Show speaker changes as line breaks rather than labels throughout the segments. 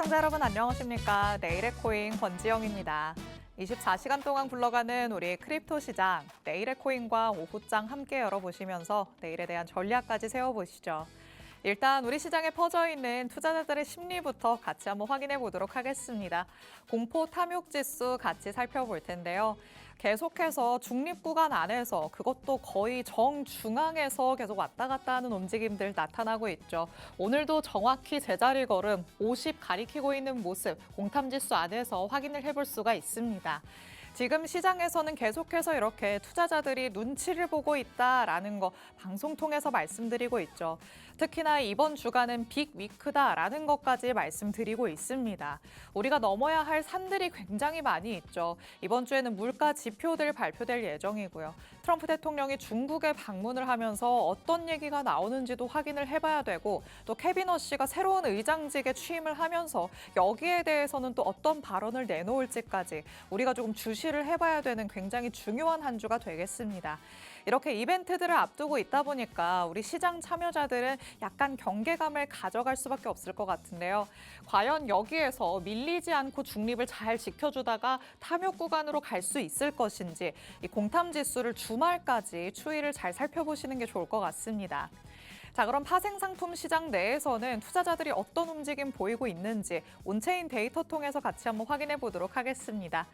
시청자 여러분 안녕하십니까? 내일의 코인 권지영입니다. 24시간 동안 굴러가는 우리 크립토 시장, 내일의 코인과 오후장 함께 열어보시면서 내일에 대한 전략까지 세워보시죠. 일단 우리 시장에 퍼져 있는 투자자들의 심리부터 같이 한번 확인해 보도록 하겠습니다. 공포 탐욕 지수 같이 살펴볼 텐데요. 계속해서 중립 구간 안에서 그것도 거의 정중앙에서 계속 왔다 갔다 하는 움직임들 나타나고 있죠. 오늘도 정확히 제자리 걸음 50 가리키고 있는 모습 공탐지수 안에서 확인을 해볼 수가 있습니다. 지금 시장에서는 계속해서 이렇게 투자자들이 눈치를 보고 있다라는 거 방송 통해서 말씀드리고 있죠. 특히나 이번 주간은 빅 위크다라는 것까지 말씀드리고 있습니다. 우리가 넘어야 할 산들이 굉장히 많이 있죠. 이번 주에는 물가 지표들 발표될 예정이고요. 트럼프 대통령이 중국에 방문을 하면서 어떤 얘기가 나오는지도 확인을 해봐야 되고 또 케빈 허씨가 새로운 의장직에 취임을 하면서 여기에 대해서는 또 어떤 발언을 내놓을지까지 우리가 조금 주시를 해봐야 되는 굉장히 중요한 한 주가 되겠습니다. 이렇게 이벤트들을 앞두고 있다 보니까 우리 시장 참여자들은 약간 경계감을 가져갈 수밖에 없을 것 같은데요. 과연 여기에서 밀리지 않고 중립을 잘 지켜주다가 탐욕 구간으로 갈 수 있을 것인지 이 공탐 지수를 주말까지 추이를 잘 살펴보시는 게 좋을 것 같습니다. 자, 그럼 파생 상품 시장 내에서는 투자자들이 어떤 움직임 보이고 있는지 온체인 데이터 통해서 같이 한번 확인해 보도록 하겠습니다.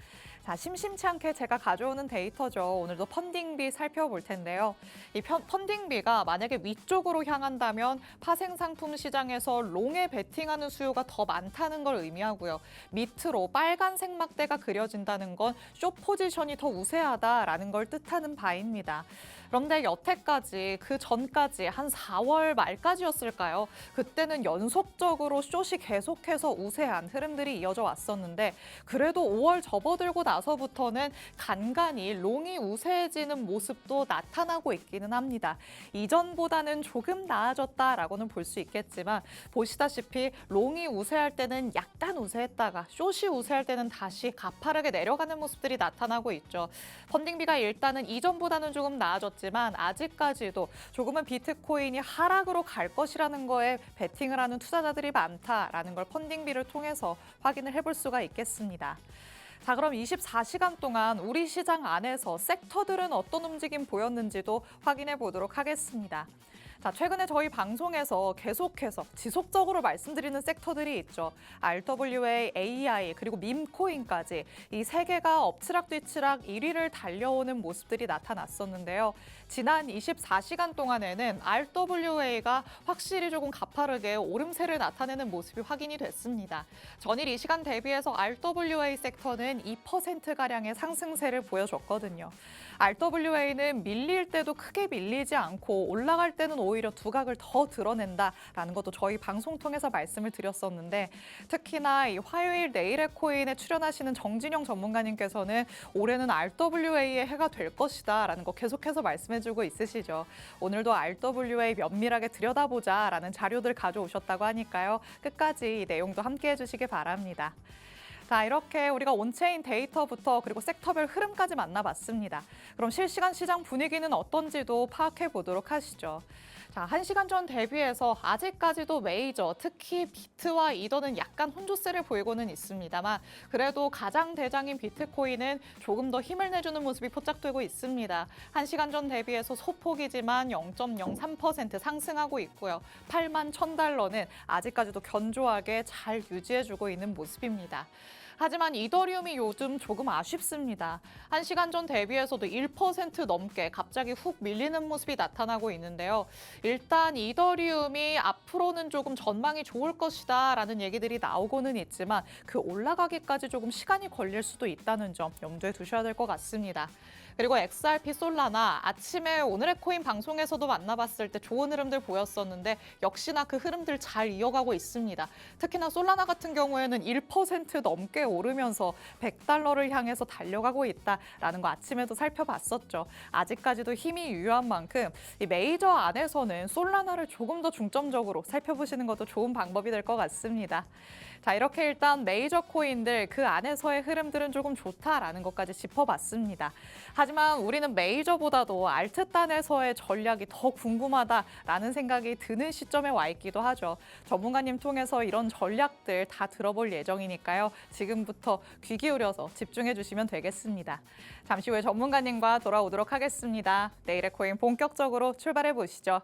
자, 심심치 않게 제가 가져오는 데이터죠. 오늘도 펀딩비 살펴볼 텐데요. 이 펀딩비가 만약에 위쪽으로 향한다면 파생 상품 시장에서 롱에 베팅하는 수요가 더 많다는 걸 의미하고요. 밑으로 빨간색 막대가 그려진다는 건 숏 포지션이 더 우세하다라는 걸 뜻하는 바입니다. 그런데 여태까지 그 전까지 한 4월 말까지였을까요? 그때는 연속적으로 숏이 계속해서 우세한 흐름들이 이어져 왔었는데 그래도 5월 접어들고 나서부터는 간간히 롱이 우세해지는 모습도 나타나고 있기는 합니다. 이전보다는 조금 나아졌다라고는 볼 수 있겠지만 보시다시피 롱이 우세할 때는 약간 우세했다가 숏이 우세할 때는 다시 가파르게 내려가는 모습들이 나타나고 있죠. 펀딩비가 일단은 이전보다는 조금 나아졌지만 아직까지도 조금은 비트코인이 하락으로 갈 것이라는 거에 베팅을 하는 투자자들이 많다라는 걸 펀딩비를 통해서 확인을 해볼 수가 있겠습니다. 자, 그럼 24시간 동안 우리 시장 안에서 섹터들은 어떤 움직임 보였는지도 확인해 보도록 하겠습니다. 자, 최근에 저희 방송에서 계속해서 지속적으로 말씀드리는 섹터들이 있죠. RWA, AI, 그리고 밈코인까지 이 세 개가 엎치락뒤치락 1위를 달려오는 모습들이 나타났었는데요. 지난 24시간 동안에는 RWA가 확실히 조금 가파르게 오름세를 나타내는 모습이 확인이 됐습니다. 전일 이 시간 대비해서 RWA 섹터는 2%가량의 상승세를 보여줬거든요. RWA는 밀릴 때도 크게 밀리지 않고 올라갈 때는 오히려 두각을 더 드러낸다라는 것도 저희 방송 통해서 말씀을 드렸었는데 특히나 이 화요일 내일의 코인에 출연하시는 정진영 전문가님께서는 올해는 RWA의 해가 될 것이다라는 거 계속해서 말씀해주고 있으시죠. 오늘도 RWA 면밀하게 들여다보자라는 자료들 가져오셨다고 하니까요. 끝까지 이 내용도 함께 해주시기 바랍니다. 자, 이렇게 우리가 온체인 데이터부터 그리고 섹터별 흐름까지 만나봤습니다. 그럼 실시간 시장 분위기는 어떤지도 파악해 보도록 하시죠. 자, 1시간 전 대비해서 아직까지도 메이저, 특히 비트와 이더는 약간 혼조세를 보이고는 있습니다만 그래도 가장 대장인 비트코인은 조금 더 힘을 내주는 모습이 포착되고 있습니다. 1시간 전 대비해서 소폭이지만 0.03% 상승하고 있고요. 8만 1,000달러는 아직까지도 견조하게 잘 유지해주고 있는 모습입니다. 하지만 이더리움이 요즘 조금 아쉽습니다. 1시간 전 대비해서도 1% 넘게 갑자기 훅 밀리는 모습이 나타나고 있는데요. 일단 이더리움이 앞으로는 조금 전망이 좋을 것이다 라는 얘기들이 나오고는 있지만 그 올라가기까지 조금 시간이 걸릴 수도 있다는 점 염두에 두셔야 될 것 같습니다. 그리고 XRP 솔라나 아침에 오늘의 코인 방송에서도 만나봤을 때 좋은 흐름들 보였었는데 역시나 그 흐름들 잘 이어가고 있습니다. 특히나 솔라나 같은 경우에는 1% 넘게 오르면서 100달러를 향해서 달려가고 있다라는 거 아침에도 살펴봤었죠. 아직까지도 힘이 유효한 만큼 이 메이저 안에서는 솔라나를 조금 더 중점적으로 살펴보시는 것도 좋은 방법이 될 것 같습니다. 자, 이렇게 일단 메이저 코인들 그 안에서의 흐름들은 조금 좋다라는 것까지 짚어봤습니다. 하지만 우리는 메이저보다도 알트단에서의 전략이 더 궁금하다라는 생각이 드는 시점에 와 있기도 하죠. 전문가님 통해서 이런 전략들 다 들어볼 예정이니까요. 지금부터 귀 기울여서 집중해 주시면 되겠습니다. 잠시 후에 전문가님과 돌아오도록 하겠습니다. 내일의 코인 본격적으로 출발해 보시죠.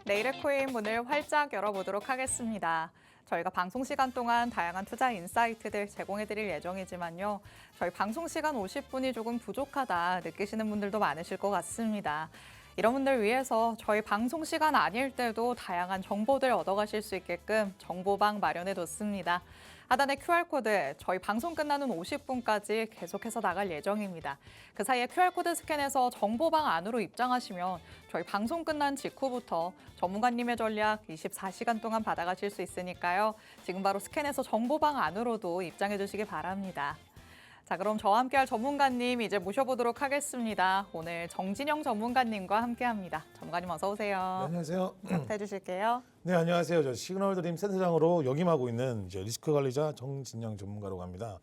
내일의 코인 문을 활짝 열어보도록 하겠습니다. 저희가 방송 시간 동안 다양한 투자 인사이트들 제공해드릴 예정이지만요. 저희 방송 시간 50분이 조금 부족하다 느끼시는 분들도 많으실 것 같습니다. 이런 분들 위해서 저희 방송 시간 아닐 때도 다양한 정보들 얻어가실 수 있게끔 정보방 마련해뒀습니다. 하단의 QR코드, 저희 방송 끝나는 50분까지 계속해서 나갈 예정입니다. 그 사이에 QR코드 스캔해서 정보방 안으로 입장하시면 저희 방송 끝난 직후부터 전문가님의 전략 24시간 동안 받아가실 수 있으니까요. 지금 바로 스캔해서 정보방 안으로도 입장해 주시기 바랍니다. 자, 그럼 저와 함께할 전문가님 이제 모셔보도록 하겠습니다. 오늘 정진영 전문가님과 함께합니다. 전문가님 어서 오세요.
네, 안녕하세요.
인사부터 해주실게요.
네, 안녕하세요. 저 시그널 드림 센터장으로 역임하고 있는 이제 리스크 관리자 정진영 전문가라고 합니다.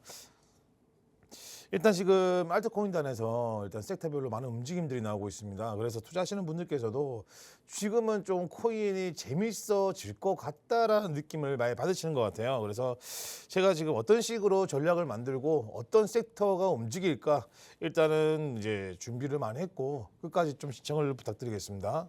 일단 지금 알트코인단에서 일단 섹터별로 많은 움직임들이 나오고 있습니다. 그래서 투자하시는 분들께서도 지금은 좀 코인이 재밌어질 것 같다라는 느낌을 많이 받으시는 것 같아요. 그래서 제가 지금 어떤 식으로 전략을 만들고 어떤 섹터가 움직일까 일단은 이제 준비를 많이 했고 끝까지 좀 시청을 부탁드리겠습니다.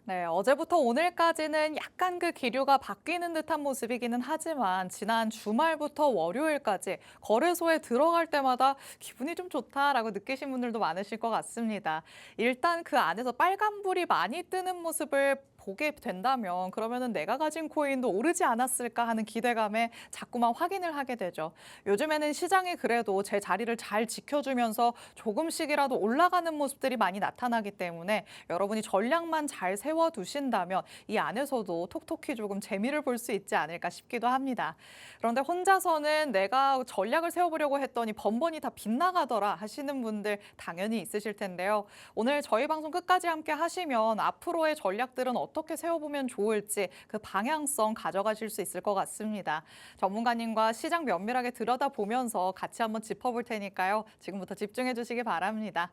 네, 어제부터 오늘까지는 약간 그 기류가 바뀌는 듯한 모습이기는 하지만 지난 주말부터 월요일까지 거래소에 들어갈 때마다 기분이 좀 좋다라고 느끼신 분들도 많으실 것 같습니다. 일단 그 안에서 빨간불이 많이 뜨는 모습을 보게 된다면 그러면은 내가 가진 코인도 오르지 않았을까 하는 기대감에 자꾸만 확인을 하게 되죠. 요즘에는 시장이 그래도 제 자리를 잘 지켜주면서 조금씩이라도 올라가는 모습들이 많이 나타나기 때문에 여러분이 전략만 잘 세워두신다면 이 안에서도 톡톡히 조금 재미를 볼 수 있지 않을까 싶기도 합니다. 그런데 혼자서는 내가 전략을 세워보려고 했더니 번번이 다 빗나가더라 하시는 분들 당연히 있으실 텐데요. 오늘 저희 방송 끝까지 함께 하시면 앞으로의 전략들은 어떻게 세워보면 좋을지 그 방향성 가져가실 수 있을 것 같습니다. 전문가님과 시장 면밀하게 들여다보면서 같이 한번 짚어볼 테니까요. 지금부터 집중해 주시기 바랍니다.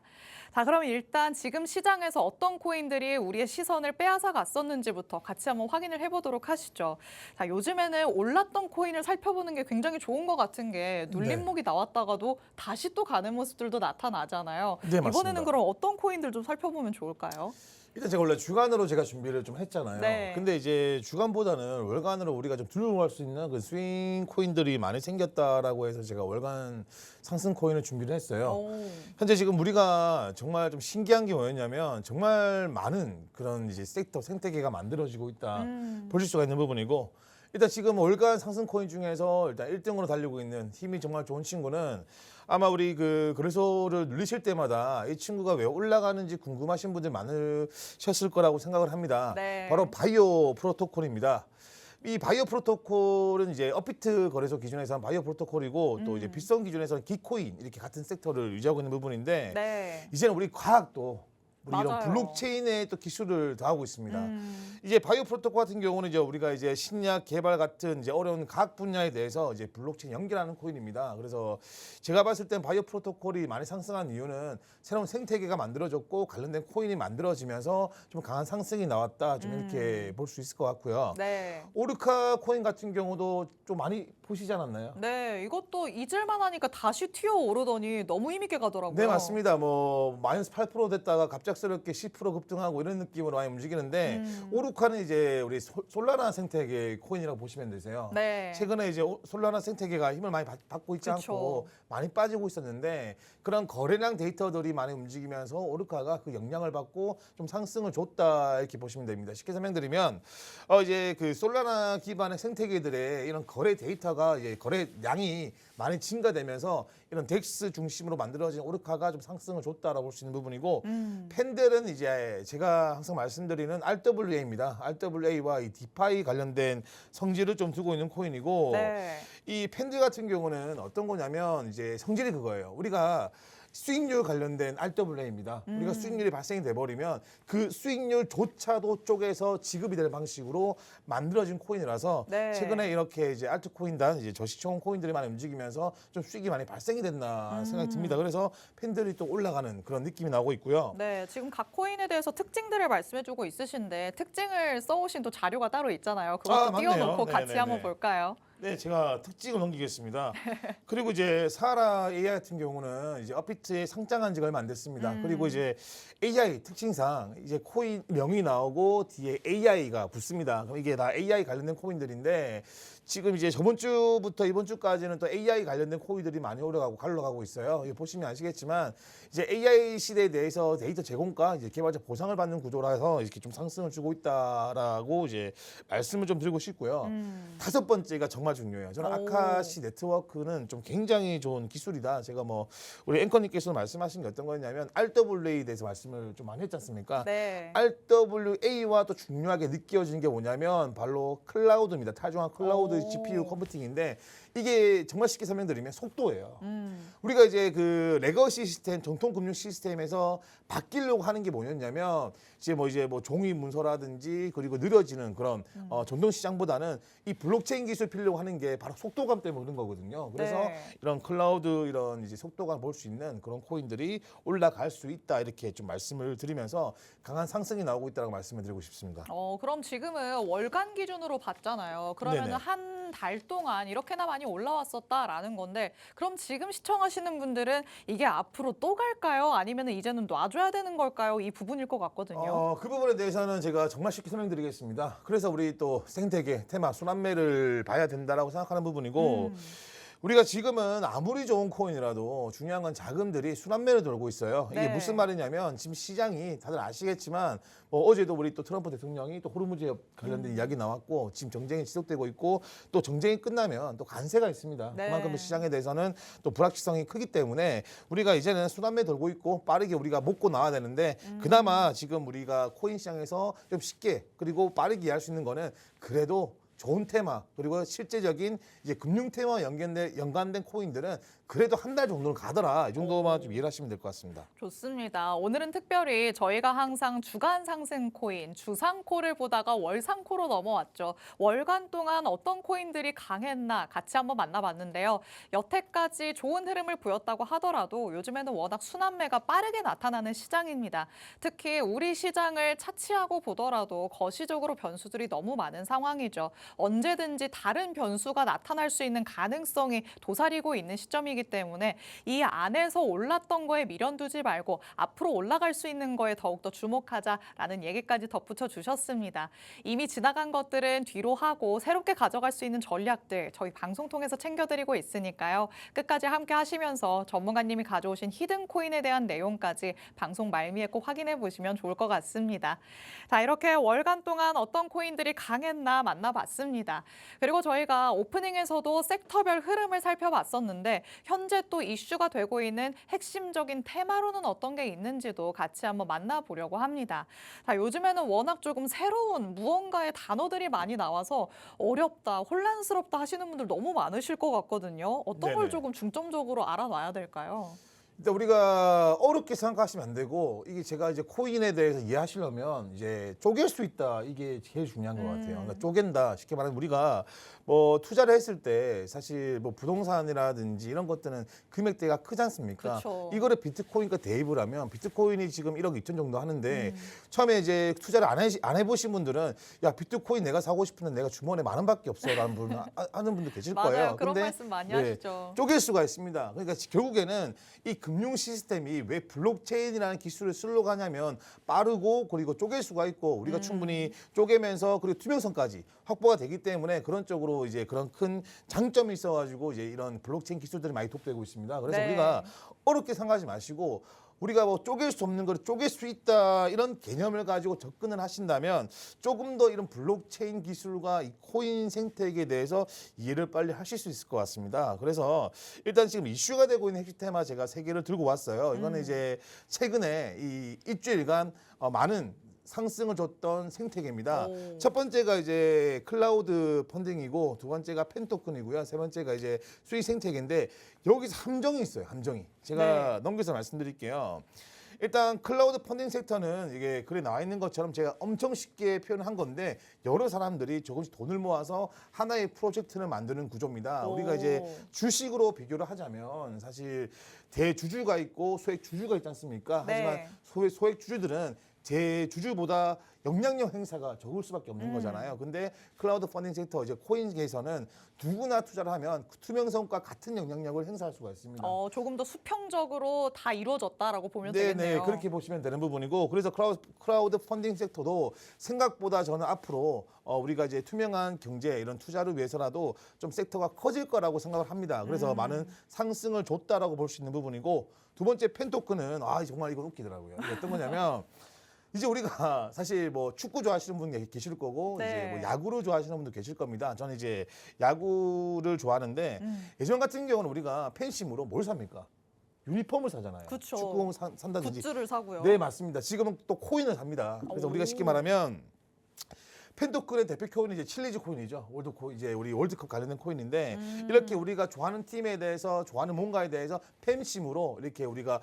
자, 그럼 일단 지금 시장에서 어떤 코인들이 우리의 시선을 빼앗아 갔었는지부터 같이 한번 확인을 해보도록 하시죠. 자, 요즘에는 올랐던 코인을 살펴보는 게 굉장히 좋은 것 같은 게 눌림목이 나왔다가도 다시 또 가는 모습들도 나타나잖아요.
네, 맞습니다.
이번에는 그럼 어떤 코인들 좀 살펴보면 좋을까요?
일단 제가 원래 주간으로 제가 준비를 좀 했잖아요.
네.
근데 이제 주간보다는 월간으로 우리가 좀 들고 갈 수 있는 그 스윙 코인들이 많이 생겼다라고 해서 제가 월간 상승 코인을 준비를 했어요.
오.
현재 지금 우리가 정말 좀 신기한 게 뭐였냐면 정말 많은 그런 이제 섹터 생태계가 만들어지고 있다 보실 수가 있는 부분이고, 일단 지금 월간 상승 코인 중에서 일단 1등으로 달리고 있는 힘이 정말 좋은 친구는, 아마 우리 그 거래소를 누르실 때마다 이 친구가 왜 올라가는지 궁금하신 분들 많으셨을 거라고 생각을 합니다.
네.
바로 바이오 프로토콜입니다. 이 바이오 프로토콜은 이제 업비트 거래소 기준에서는 바이오 프로토콜이고, 또 이제 빗성 기준에서는 기코인, 이렇게 같은 섹터를 유지하고 있는 부분인데,
네.
이제는 우리 과학도 우리 이런
맞아요.
블록체인에 또 기술을 더하고 있습니다. 이제 바이오 프로토콜 같은 경우는 이제 우리가 이제 신약 개발 같은 이제 어려운 과학 분야에 대해서 이제 블록체인 연결하는 코인입니다. 그래서 제가 봤을 땐 바이오 프로토콜이 많이 상승한 이유는 새로운 생태계가 만들어졌고 관련된 코인이 만들어지면서 좀 강한 상승이 나왔다, 좀 이렇게 볼 수 있을 것 같고요.
네.
오르카 코인 같은 경우도 좀 많이 보시지 않았나요?
네, 이것도 잊을만 하니까 다시 튀어 오르더니 너무 힘있게 가더라고요.
네, 맞습니다. 뭐 마이너스 8% 됐다가 갑작스럽게 10% 급등하고 이런 느낌으로 많이 움직이는데, 오르카는 이제 우리 솔라나 생태계 코인이라고 보시면 되세요.
네.
최근에 이제 솔라나 생태계가 힘을 많이 받고 있지
그쵸.
않고 많이 빠지고 있었는데, 그런 거래량 데이터들이 많이 움직이면서 오르카가 그 영향을 받고 좀 상승을 줬다, 이렇게 보시면 됩니다. 쉽게 설명드리면 이제 그 솔라나 기반의 생태계들의 이런 거래 데이터가 이제 거래량이 많이 증가되면서 이런 덱스 중심으로 만들어진 오르카가 좀 상승을 줬다라고 볼 수 있는 부분이고, 팬들은 이제 제가 항상 말씀드리는 RWA입니다. RWA와 이 디파이 관련된 성질을 좀 두고 있는 코인이고,
네.
이 팬들 같은 경우는 어떤 거냐면 이제 성질이 그거예요. 우리가 수익률 관련된 RWA입니다. 우리가 수익률이 발생이 돼버리면 그 수익률조차도 쪼개서 지급이 될 방식으로 만들어진 코인이라서,
네.
최근에 이렇게 이제 알트코인단 이제 저시총 코인들이 많이 움직이면서 좀 수익이 많이 발생이 됐나 생각이 듭니다. 그래서 팬들이 또 올라가는 그런 느낌이 나고 있고요.
네, 지금 각 코인에 대해서 특징들을 말씀해주고 있으신데 특징을 써오신 또 자료가 따로 있잖아요. 그것도
맞네요.
띄워놓고 같이
네네네.
한번 볼까요?
네, 제가 특징을 넘기겠습니다. 그리고 이제 사하라 AI 같은 경우는 이제 업비트에 상장한 지가 얼마 안 됐습니다. 그리고 이제 AI 특징상 이제 코인 명이 나오고 뒤에 AI가 붙습니다. 그럼 이게 다 AI 관련된 코인들인데, 지금 이제 저번 주부터 이번 주까지는 또 AI 관련된 코인들이 많이 오르가고 갈러가고 있어요. 이거 보시면 아시겠지만 이제 AI 시대에 대해서 데이터 제공과 이제 개발자 보상을 받는 구조라서 이렇게 좀 상승을 주고 있다라고 이제 말씀을 좀 드리고 싶고요. 다섯 번째가 정말 중요해요. 저는
오.
아카시 네트워크는 좀 굉장히 좋은 기술이다. 제가 뭐 우리 앵커님께서 말씀하신 게 어떤 거였냐면 RWA에 대해서 말씀을 좀 많이 했지 않습니까?
네.
RWA와 또 중요하게 느껴지는 게 뭐냐면 바로 클라우드입니다. 탈중앙 클라우드
오.
GPU 컴퓨팅인데, 이게 정말 쉽게 설명드리면 속도예요. 우리가 이제 그 레거시 시스템, 정통 금융 시스템에서 바뀌려고 하는 게 뭐였냐면 이제 뭐 종이 문서라든지 그리고 느려지는 그런 전통 시장보다는 이 블록체인 기술 필요로 하는 게 바로 속도감 때문에 그런 거거든요. 그래서
네.
이런 클라우드 이런 이제 속도감 볼 수 있는 그런 코인들이 올라갈 수 있다, 이렇게 좀 말씀을 드리면서 강한 상승이 나오고 있다고 말씀을 드리고 싶습니다.
그럼 지금은 월간 기준으로 봤잖아요. 그러면
네네.
한 달 동안 이렇게나 많이 올라왔었다라는 건데, 그럼 지금 시청하시는 분들은 이게 앞으로 또 갈까요? 아니면 이제는 놔줘야 되는 걸까요? 이 부분일 것 같거든요.
그 부분에 대해서는 제가 정말 쉽게 설명드리겠습니다. 그래서 우리 또 생태계 테마 순환매를 봐야 된다라고 생각하는 부분이고, 우리가 지금은 아무리 좋은 코인이라도 중요한 건 자금들이 순환매를 돌고 있어요. 이게
네.
무슨 말이냐면 지금 시장이 다들 아시겠지만 뭐 어제도 우리 또 트럼프 대통령이 또 호르무즈 관련된 이야기 나왔고, 지금 정쟁이 지속되고 있고, 또 정쟁이 끝나면 또 관세가 있습니다.
네.
그만큼 시장에 대해서는 또 불확실성이 크기 때문에 우리가 이제는 순환매 돌고 있고 빠르게 우리가 먹고 나와야 되는데, 그나마 지금 우리가 코인 시장에서 좀 쉽게 그리고 빠르게 이해할 수 있는 거는 그래도 좋은 테마, 그리고 실제적인 이제 금융 테마와 연관된 코인들은 그래도 한 달 정도는 가더라. 이 정도만 좀 이해를 하시면 될 것 같습니다.
좋습니다. 오늘은 특별히 저희가 항상 주간 상승 코인, 주상코를 보다가 월상코로 넘어왔죠. 월간 동안 어떤 코인들이 강했나 같이 한번 만나봤는데요. 여태까지 좋은 흐름을 보였다고 하더라도 요즘에는 워낙 순환매가 빠르게 나타나는 시장입니다. 특히 우리 시장을 차치하고 보더라도 거시적으로 변수들이 너무 많은 상황이죠. 언제든지 다른 변수가 나타날 수 있는 가능성이 도사리고 있는 시점이기 때문에 이 안에서 올랐던 거에 미련 두지 말고 앞으로 올라갈 수 있는 거에 더욱더 주목하자라는 얘기까지 덧붙여 주셨습니다. 이미 지나간 것들은 뒤로 하고 새롭게 가져갈 수 있는 전략들 저희 방송 통해서 챙겨드리고 있으니까요. 끝까지 함께 하시면서 전문가님이 가져오신 히든 코인에 대한 내용까지 방송 말미에 꼭 확인해 보시면 좋을 것 같습니다. 자, 이렇게 월간 동안 어떤 코인들이 강했나 만나봤습니다. 그리고 저희가 오프닝에서도 섹터별 흐름을 살펴봤었는데 현재 또 이슈가 되고 있는 핵심적인 테마로는 어떤 게 있는지도 같이 한번 만나보려고 합니다. 자, 요즘에는 워낙 조금 새로운 무언가의 단어들이 많이 나와서 어렵다, 혼란스럽다 하시는 분들 너무 많으실 것 같거든요. 어떤 걸
네네.
조금 중점적으로 알아놔야 될까요?
일단 우리가 어렵게 생각하시면 안 되고 이게 제가 이제 코인에 대해서 이해하시려면 이제 쪼갤 수 있다 이게 제일 중요한 것 같아요. 그러니까 쪼갠다 쉽게 말하면 우리가 뭐 투자를 했을 때 사실 뭐 부동산이라든지 이런 것들은 금액대가 크지 않습니까?
그쵸.
이거를 비트코인과 대입을 하면 비트코인이 지금 1억 2천 정도 하는데 처음에 이제 투자를 안 해보신 분들은 야 비트코인 내가 사고 싶은데 내가 주머니에 10,000원밖에 없어라는 분 하는 분도 계실 거예요.
맞아요. 그런
근데
말씀 많이
네,
하시죠.
쪼갤 수가 있습니다. 그러니까 결국에는 이 금융 시스템이 왜 블록체인이라는 기술을 쓰려고 하냐면 빠르고 그리고 쪼갤 수가 있고 우리가 충분히 쪼개면서 그리고 투명성까지 확보가 되기 때문에 그런 쪽으로 이제 그런 큰 장점이 있어가지고 이제 이런 블록체인 기술들이 많이 도입되고 있습니다. 그래서
네.
우리가 어렵게 생각하지 마시고 우리가 뭐 쪼갤 수 없는 걸 쪼갤 수 있다 이런 개념을 가지고 접근을 하신다면 조금 더 이런 블록체인 기술과 이 코인 생태계에 대해서 이해를 빨리 하실 수 있을 것 같습니다. 그래서 일단 지금 이슈가 되고 있는 핵심 테마 제가 3개를 들고 왔어요. 이거는 이제 최근에 이 일주일간 많은 상승을 줬던 생태계입니다.
오.
첫 번째가 이제 클라우드 펀딩이고 두 번째가 펜토큰이고요. 세 번째가 이제 수익 생태계인데 여기서 함정이 있어요. 함정이. 제가 넘겨서 말씀드릴게요. 일단 클라우드 펀딩 섹터는 이게 글에 나와 있는 것처럼 제가 엄청 쉽게 표현한 건데 여러 사람들이 조금씩 돈을 모아서 하나의 프로젝트를 만드는 구조입니다. 우리가 이제 주식으로 비교를 하자면 사실 대주주가 있고 소액 주주가 있지 않습니까?
네.
하지만 소액 주주들은 제 주주보다 영향력 행사가 적을 수밖에 없는 거잖아요. 근데 클라우드 펀딩 섹터 이제 코인계에서는 누구나 투자를 하면 그 투명성과 같은 영향력을 행사할 수가 있습니다.
조금 더 수평적으로 다 이루어졌다라고 보면
네네
되겠네요.
그렇게 보시면 되는 부분이고 그래서 클라우드 펀딩 섹터도 생각보다 저는 앞으로 우리가 이제 투명한 경제 이런 투자를 위해서라도 좀 섹터가 커질 거라고 생각을 합니다. 그래서 많은 상승을 줬다라고 볼 수 있는 부분이고 두 번째 펜토큰은 정말 이건 웃기더라고요. 이게 어떤 거냐면 이제 우리가 사실 뭐 축구 좋아하시는 분 계실 거고
네.
이제 뭐 야구를 좋아하시는 분도 계실 겁니다. 저는 이제 야구를 좋아하는데 예전 같은 경우는 우리가 팬심으로 뭘 삽니까? 유니폼을 사잖아요.
그쵸.
축구공 산다든지.
굿즈를 사고요.
네 맞습니다. 지금은 또 코인을 삽니다. 그래서 우리가 쉽게 말하면 펜토큰의 대표 코인이 이제 칠리즈 코인이죠. 이제 우리 월드컵 관련된 코인인데 이렇게 우리가 좋아하는 팀에 대해서 좋아하는 뭔가에 대해서 팬심으로 이렇게 우리가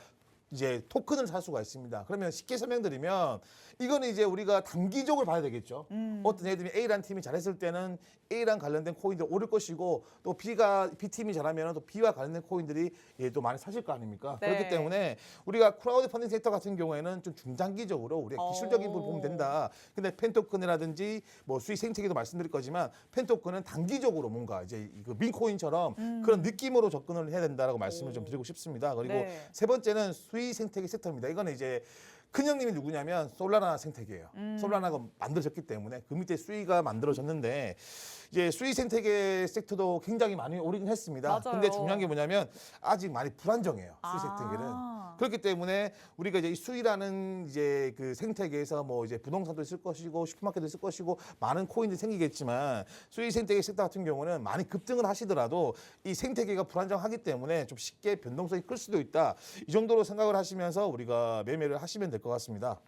이제 토큰을 살 수가 있습니다. 그러면 쉽게 설명드리면 이거는 이제 우리가 단기적으로 봐야 되겠죠. 어떤 예를 들면 A라는 팀이 잘했을 때는 A랑 관련된 코인들이 오를 것이고 또 B팀이 잘하면 또 B와 관련된 코인들이 또 많이 사실 거 아닙니까?
네.
그렇기 때문에 우리가 크라우드 펀딩 섹터 같은 경우에는 좀 중장기적으로 우리가 기술적인 부분을 보면 된다. 근데 펜토큰이라든지 뭐 수익 생태계도 말씀드릴 거지만 펜토큰은 단기적으로 뭔가 이제 그 민코인처럼 그런 느낌으로 접근을 해야 된다라고 말씀을 좀 드리고 싶습니다. 그리고
네.
세 번째는 수익 생태계 섹터입니다. 이거는 이제 큰 형님이 누구냐면 솔라나 생태계예요. 솔라나가 만들어졌기 때문에 그 밑에 수익가 만들어졌는데 이제 수익 생태계 섹터도 굉장히 많이 오르긴 했습니다.
맞아요.
근데 중요한 게 뭐냐면 아직 많이 불안정해요. 수익 생태계는. 그렇기 때문에 우리가 이제 이 수익이라는 이제 그 생태계에서 뭐 이제 부동산도 있을 것이고 슈퍼마켓도 있을 것이고 많은 코인들이 생기겠지만 수익 생태계 섹터 같은 경우는 많이 급등을 하시더라도 이 생태계가 불안정하기 때문에 좀 쉽게 변동성이 클 수도 있다. 이 정도로 생각을 하시면서 우리가 매매를 하시면 될 것 같습니다.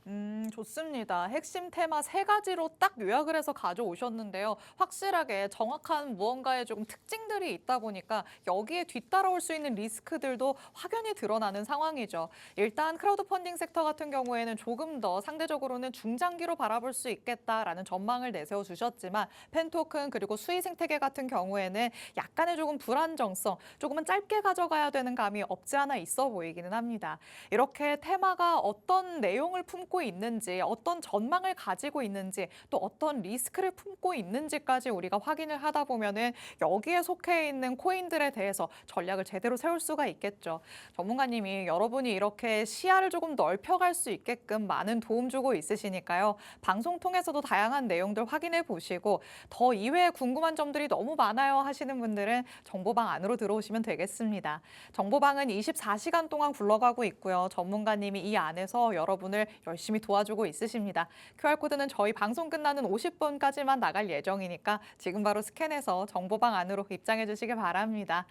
좋습니다. 핵심 테마 3가지로 딱 요약을 해서 가져오셨는데요. 확실하게 정확한 무언가의 조금 특징들이 있다 보니까 여기에 뒤따라올 수 있는 리스크들도 확연히 드러나는 상황이죠. 일단 크라우드 펀딩 섹터 같은 경우에는 조금 더 상대적으로는 중장기로 바라볼 수 있겠다라는 전망을 내세워 주셨지만 펜토큰 그리고 수익 생태계 같은 경우에는 약간의 조금 불안정성, 조금은 짧게 가져가야 되는 감이 없지 않아 있어 보이기는 합니다. 이렇게 테마가 어떤 내용을 품고 있는지, 어떤 전망을 가지고 있는지, 또 어떤 리스크를 품고 있는지까지 우리가 확인을 하다 보면은 여기에 속해 있는 코인들에 대해서 전략을 제대로 세울 수가 있겠죠. 전문가님이 여러분이 이렇게 시야를 조금 넓혀갈 수 있게끔 많은 도움 주고 있으시니까요. 방송 통해서도 다양한 내용들 확인해 보시고 더 이외에 궁금한 점들이 너무 많아요 하시는 분들은 정보방 안으로 들어오시면 되겠습니다. 정보방은 24시간 동안 굴러가고 있고요. 전문가님이 이 안에서 여러분을 열심히 도와주고 있으십니다. QR코드는 저희 방송 끝나는 50분까지만 나갈 예정이니까 지금 바로 스캔해서 정보방 안으로 입장해 주시기 바랍니다.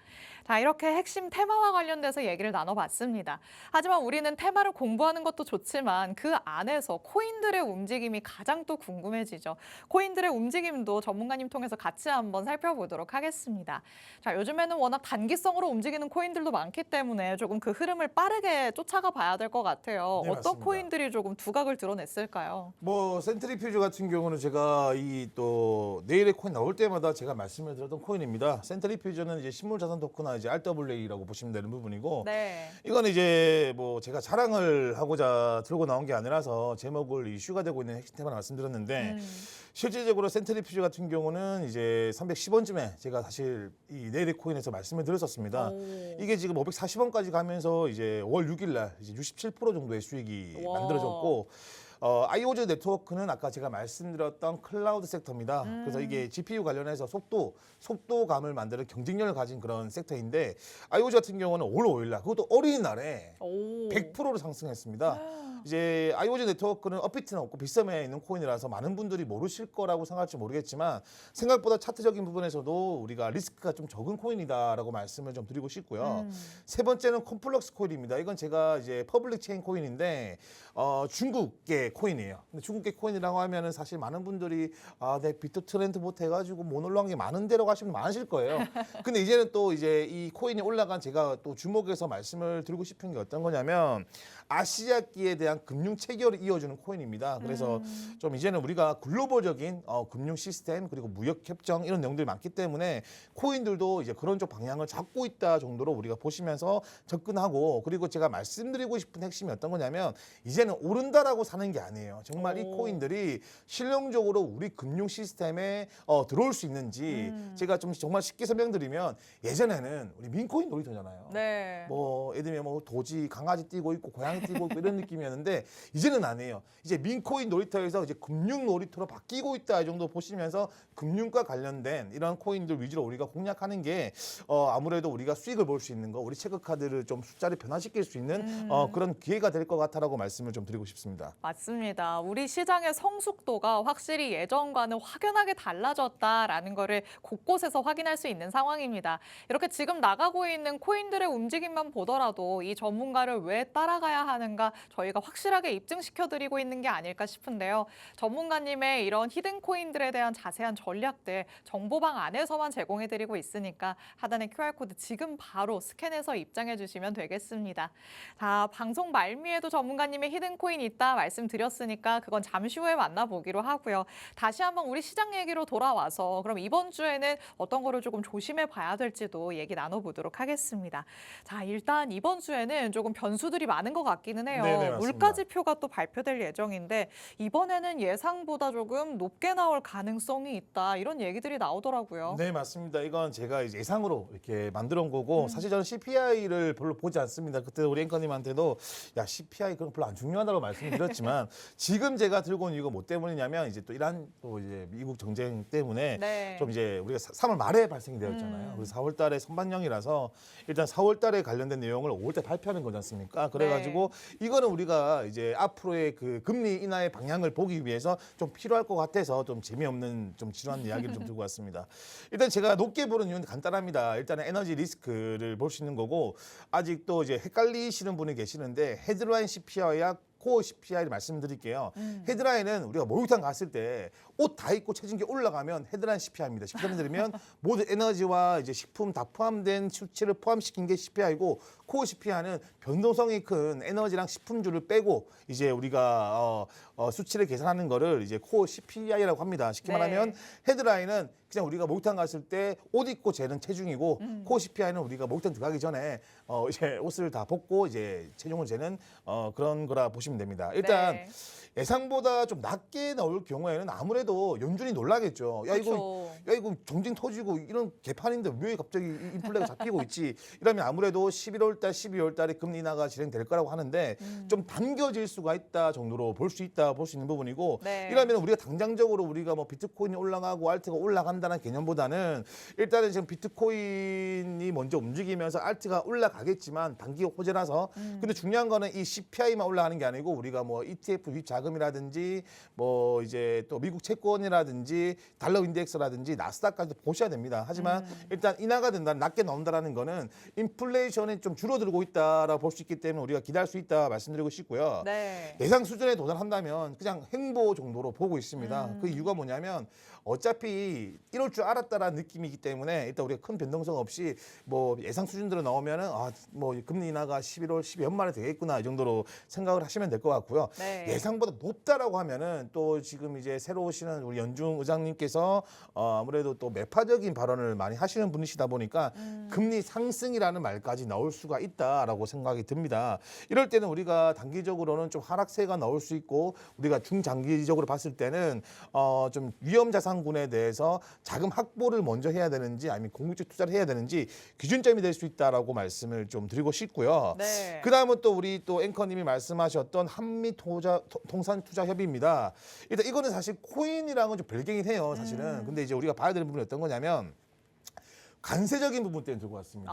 자, 이렇게 핵심 테마와 관련돼서 얘기를 나눠봤습니다. 하지만 우리는 테마를 공부하는 것도 좋지만 그 안에서 코인들의 움직임이 가장 또 궁금해지죠. 코인들의 움직임도 전문가님 통해서 같이 한번 살펴보도록 하겠습니다. 자, 요즘에는 워낙 단기성으로 움직이는 코인들도 많기 때문에 조금 그 흐름을 빠르게 쫓아가 봐야 될 것 같아요.
네,
어떤
맞습니다.
코인들이 조금 두각을 드러냈을까요?
뭐 센트리퓨즈 같은 경우는 제가 이 또 내일의 코인 나올 때마다 제가 말씀을 드렸던 코인입니다. 센트리퓨즈는 이제 신물 자산 토큰화 이제 RWA라고 보시면 되는 부분이고,
네.
이건 이제 뭐 제가 자랑을 하고자 들고 나온 게 아니라서 제목을 이슈가 되고 있는 핵심 테마를 말씀드렸는데, 실질적으로 센트리퓨즈 같은 경우는 이제 310원쯤에 제가 사실 이 내일의 코인에서 말씀을 드렸었습니다.
오.
이게 지금 540원까지 가면서 이제 5월 6일 날 이제 67% 정도의 수익이
와.
만들어졌고, 아이오즈 네트워크는 아까 제가 말씀드렸던 클라우드 섹터입니다. 그래서 이게 GPU 관련해서 속도감을 만드는 경쟁력을 가진 그런 섹터인데, 아이오즈 같은 경우는 올 5일 날, 그것도 어린이날에
오.
100%로 상승했습니다. 이제 아이오즈 네트워크는 업비트는 없고 빗썸에 있는 코인이라서 많은 분들이 모르실 거라고 생각할지 모르겠지만, 생각보다 차트적인 부분에서도 우리가 리스크가 좀 적은 코인이다라고 말씀을 좀 드리고 싶고요. 세 번째는 컴플렉스 코인입니다. 이건 제가 이제 퍼블릭 체인 코인인데 중국계 코인이에요. 근데 중국계 코인이라고 하면은 사실 많은 분들이 내 비트 트렌드 보트 해가지고 못 올라간 게 많은데라고 하시면 많으실 거예요. 근데 이제는 또 이제 이 코인이 올라간 제가 또 주목해서 말씀을 드리고 싶은 게 어떤 거냐면, 아시아기에 대한 금융 체결을 이어주는 코인입니다. 그래서 좀 이제는 우리가 글로벌적인 금융 시스템 그리고 무역 협정 이런 내용들이 많기 때문에 코인들도 이제 그런 쪽 방향을 잡고 있다 정도로 우리가 보시면서 접근하고, 그리고 제가 말씀드리고 싶은 핵심이 어떤 거냐면, 이제는 오른다라고 사는 게 아니에요. 정말 이 코인들이 실용적으로 우리 금융 시스템에 들어올 수 있는지, 제가 좀 정말 쉽게 설명드리면, 예전에는 우리 민코인 놀이터잖아요.
네.
뭐 예를 들면 뭐 도지 강아지 뛰고 있고 고양이 뛰고 있고 이런 느낌이었는데, 이제는 아니에요. 이제 민코인 놀이터에서 이제 금융 놀이터로 바뀌고 있다 이 정도 보시면서 금융과 관련된 이런 코인들 위주로 우리가 공략하는 게 아무래도 우리가 수익을 볼 수 있는 거, 우리 체크카드를 좀 숫자를 변화시킬 수 있는 그런 기회가 될 것 같다라고 말씀을 좀 드리고 싶습니다.
맞습니다. 우리 시장의 성숙도가 확실히 예전과는 확연하게 달라졌다라는 거를 곳곳에서 확인할 수 있는 상황입니다. 이렇게 지금 나가고 있는 코인들의 움직임만 보더라도 이 전문가를 왜 따라가야 하는가 저희가 확실하게 입증시켜드리고 있는 게 아닐까 싶은데요. 전문가님의 이런 히든 코인들에 대한 자세한 전략들 정보방 안에서만 제공해드리고 있으니까 하단의 QR코드 지금 바로 스캔해서 입장해 주시면 되겠습니다. 자, 방송 말미에도 전문가님의 히든 코인 있다 말씀드렸으니까 그건 잠시 후에 만나보기로 하고요. 다시 한번 우리 시장 얘기로 돌아와서 그럼 이번 주에는 어떤 거를 조금 조심해 봐야 될지도 얘기 나눠보도록 하겠습니다. 자, 일단 이번 주에는 조금 변수들이 많은 것 같기는 해요.
네네, 맞습니다.
물가 지표가 또 발표될 예정인데 이번에는 예상보다 조금 높게 나올 가능성이 있다 이런 얘기들이 나오더라고요.
네, 맞습니다. 이건 제가 이제 예상으로 이렇게 만들어 온 거고, 사실 저는 CPI를 별로 보지 않습니다. 그때 우리 앵커님한테도 야, CPI 그건 별로 안 중요하다고 말씀드렸지만 지금 제가 들고 온 이유가 뭐 때문이냐면, 이제 또 이란 또 이제 미국 정쟁 때문에
네.
좀 이제 우리가 3월 말에 발생이 되었잖아요. 그래서 4월 달에 선반영이라서 일단 4월 달에 관련된 내용을 5월 달 발표하는 거지 않습니까? 그래가지고 이거는 우리가 이제 앞으로의 그 금리 인하의 방향을 보기 위해서 좀 필요할 것 같아서 좀 재미없는 좀 지루한 이야기를 좀 들고 왔습니다. 일단 제가 높게 보는 이유는 간단합니다. 일단은 에너지 리스크를 볼 수 있는 거고, 아직도 이제 헷갈리시는 분이 계시는데 헤드라인 CPI와 코어 CPI를 말씀드릴게요. 헤드라인은 우리가 목욕탕 갔을 때 옷 다 입고 체중계 올라가면 헤드라인 CPI입니다. 쉽게 설명드리면 모든 에너지와 이제 식품 다 포함된 수치를 포함시킨 게 CPI고, 코어 CPI는 변동성이 큰 에너지랑 식품주를 빼고 이제 우리가 수치를 계산하는 거를 이제 코어 CPI라고 합니다. 쉽게
네.
말하면 헤드라인은 그냥 우리가 목욕탕 갔을 때 옷 입고 재는 체중이고 코어 CPI는 우리가 목욕탕 들어가기 전에 이제 옷을 다 벗고 이제 체중을 재는 그런 거라 보시면 됩니다. 일단
네.
예상보다 좀 낮게 나올 경우에는 아무래도 연준이 놀라겠죠.
그렇죠.
야 이거 정징 터지고 이런 개판인데 왜 갑자기 인플레가 잡히고 있지? 이러면 아무래도 11월 달, 12월 달에 금리 인하가 진행될 거라고 하는데 좀 당겨질 수가 있다 정도로 볼 수 있는 부분이고
네.
이러면 우리가 당장적으로 우리가 뭐 비트코인이 올라가고 알트가 올라간다는 개념보다는 일단은 지금 비트코인이 먼저 움직이면서 알트가 올라가겠지만 단기 호재라서 근데 중요한 거는 이 CPI만 올라가는 게 아니고 우리가 뭐 ETF 유입 자금이라든지 뭐 이제 또 미국 채권이라든지 달러 인덱스라든지 나스닥까지 보셔야 됩니다. 하지만 일단 인하가 된다, 낮게 나온다라는 거는 인플레이션이 좀 줄어들고 있다라고 볼 수 있기 때문에 우리가 기대할 수 있다 말씀드리고 싶고요.
네.
예상 수준에 도달한다면 그냥 횡보 정도로 보고 있습니다. 그 이유가 뭐냐면 어차피 이럴 줄 알았다라는 느낌이기 때문에 일단 우리가 큰 변동성 없이 뭐 예상 수준대로 나오면은 뭐 금리 인하가 11월 12연말에 되겠구나 이 정도로 생각을 하시면 될 것 같고요.
네.
예상보다 높다라고 하면은 또 지금 이제 새로 오시는 우리 연중 의장님께서 아무래도 또 매파적인 발언을 많이 하시는 분이시다 보니까 금리 상승이라는 말까지 나올 수가 있다라고 생각이 듭니다. 이럴 때는 우리가 단기적으로는 좀 하락세가 나올 수 있고 우리가 중장기적으로 봤을 때는 좀 위험 자산군에 대해서 자금 확보를 먼저 해야 되는지 아니면 공격적 투자를 해야 되는지 기준점이 될 수 있다라고 말씀을 좀 드리고 싶고요.
네.
그다음은 또 우리 또 앵커님이 말씀하셨던 한미 통산 투자 협의입니다. 일단 이거는 사실 코인이랑은 좀 별개긴 해요, 사실은. 근데 이제 우리가 봐야 되는 부분이 어떤 거냐면 관세적인 부분 때문에 들고 왔습니다.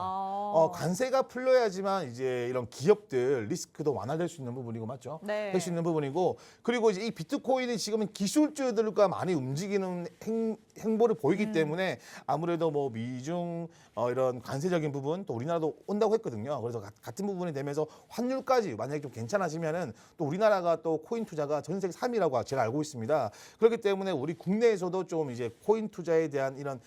관세가 풀려야지만 이제 이런 기업들 리스크도 완화될 수 있는 부분이고 맞죠?
네.
될 수 있는 부분이고 그리고 이제 이 비트코인이 지금은 기술주들과 많이 움직이는 행보를 보이기 때문에 아무래도 뭐 미중 이런 관세적인 부분 또 우리나라도 온다고 했거든요. 그래서 같은 부분이 되면서 환율까지 만약에 좀 괜찮아지면은 또 우리나라가 또 코인 투자가 전 세계 3위라고 제가 알고 있습니다. 그렇기 때문에 우리 국내에서도 좀 이제 코인 투자에 대한 이런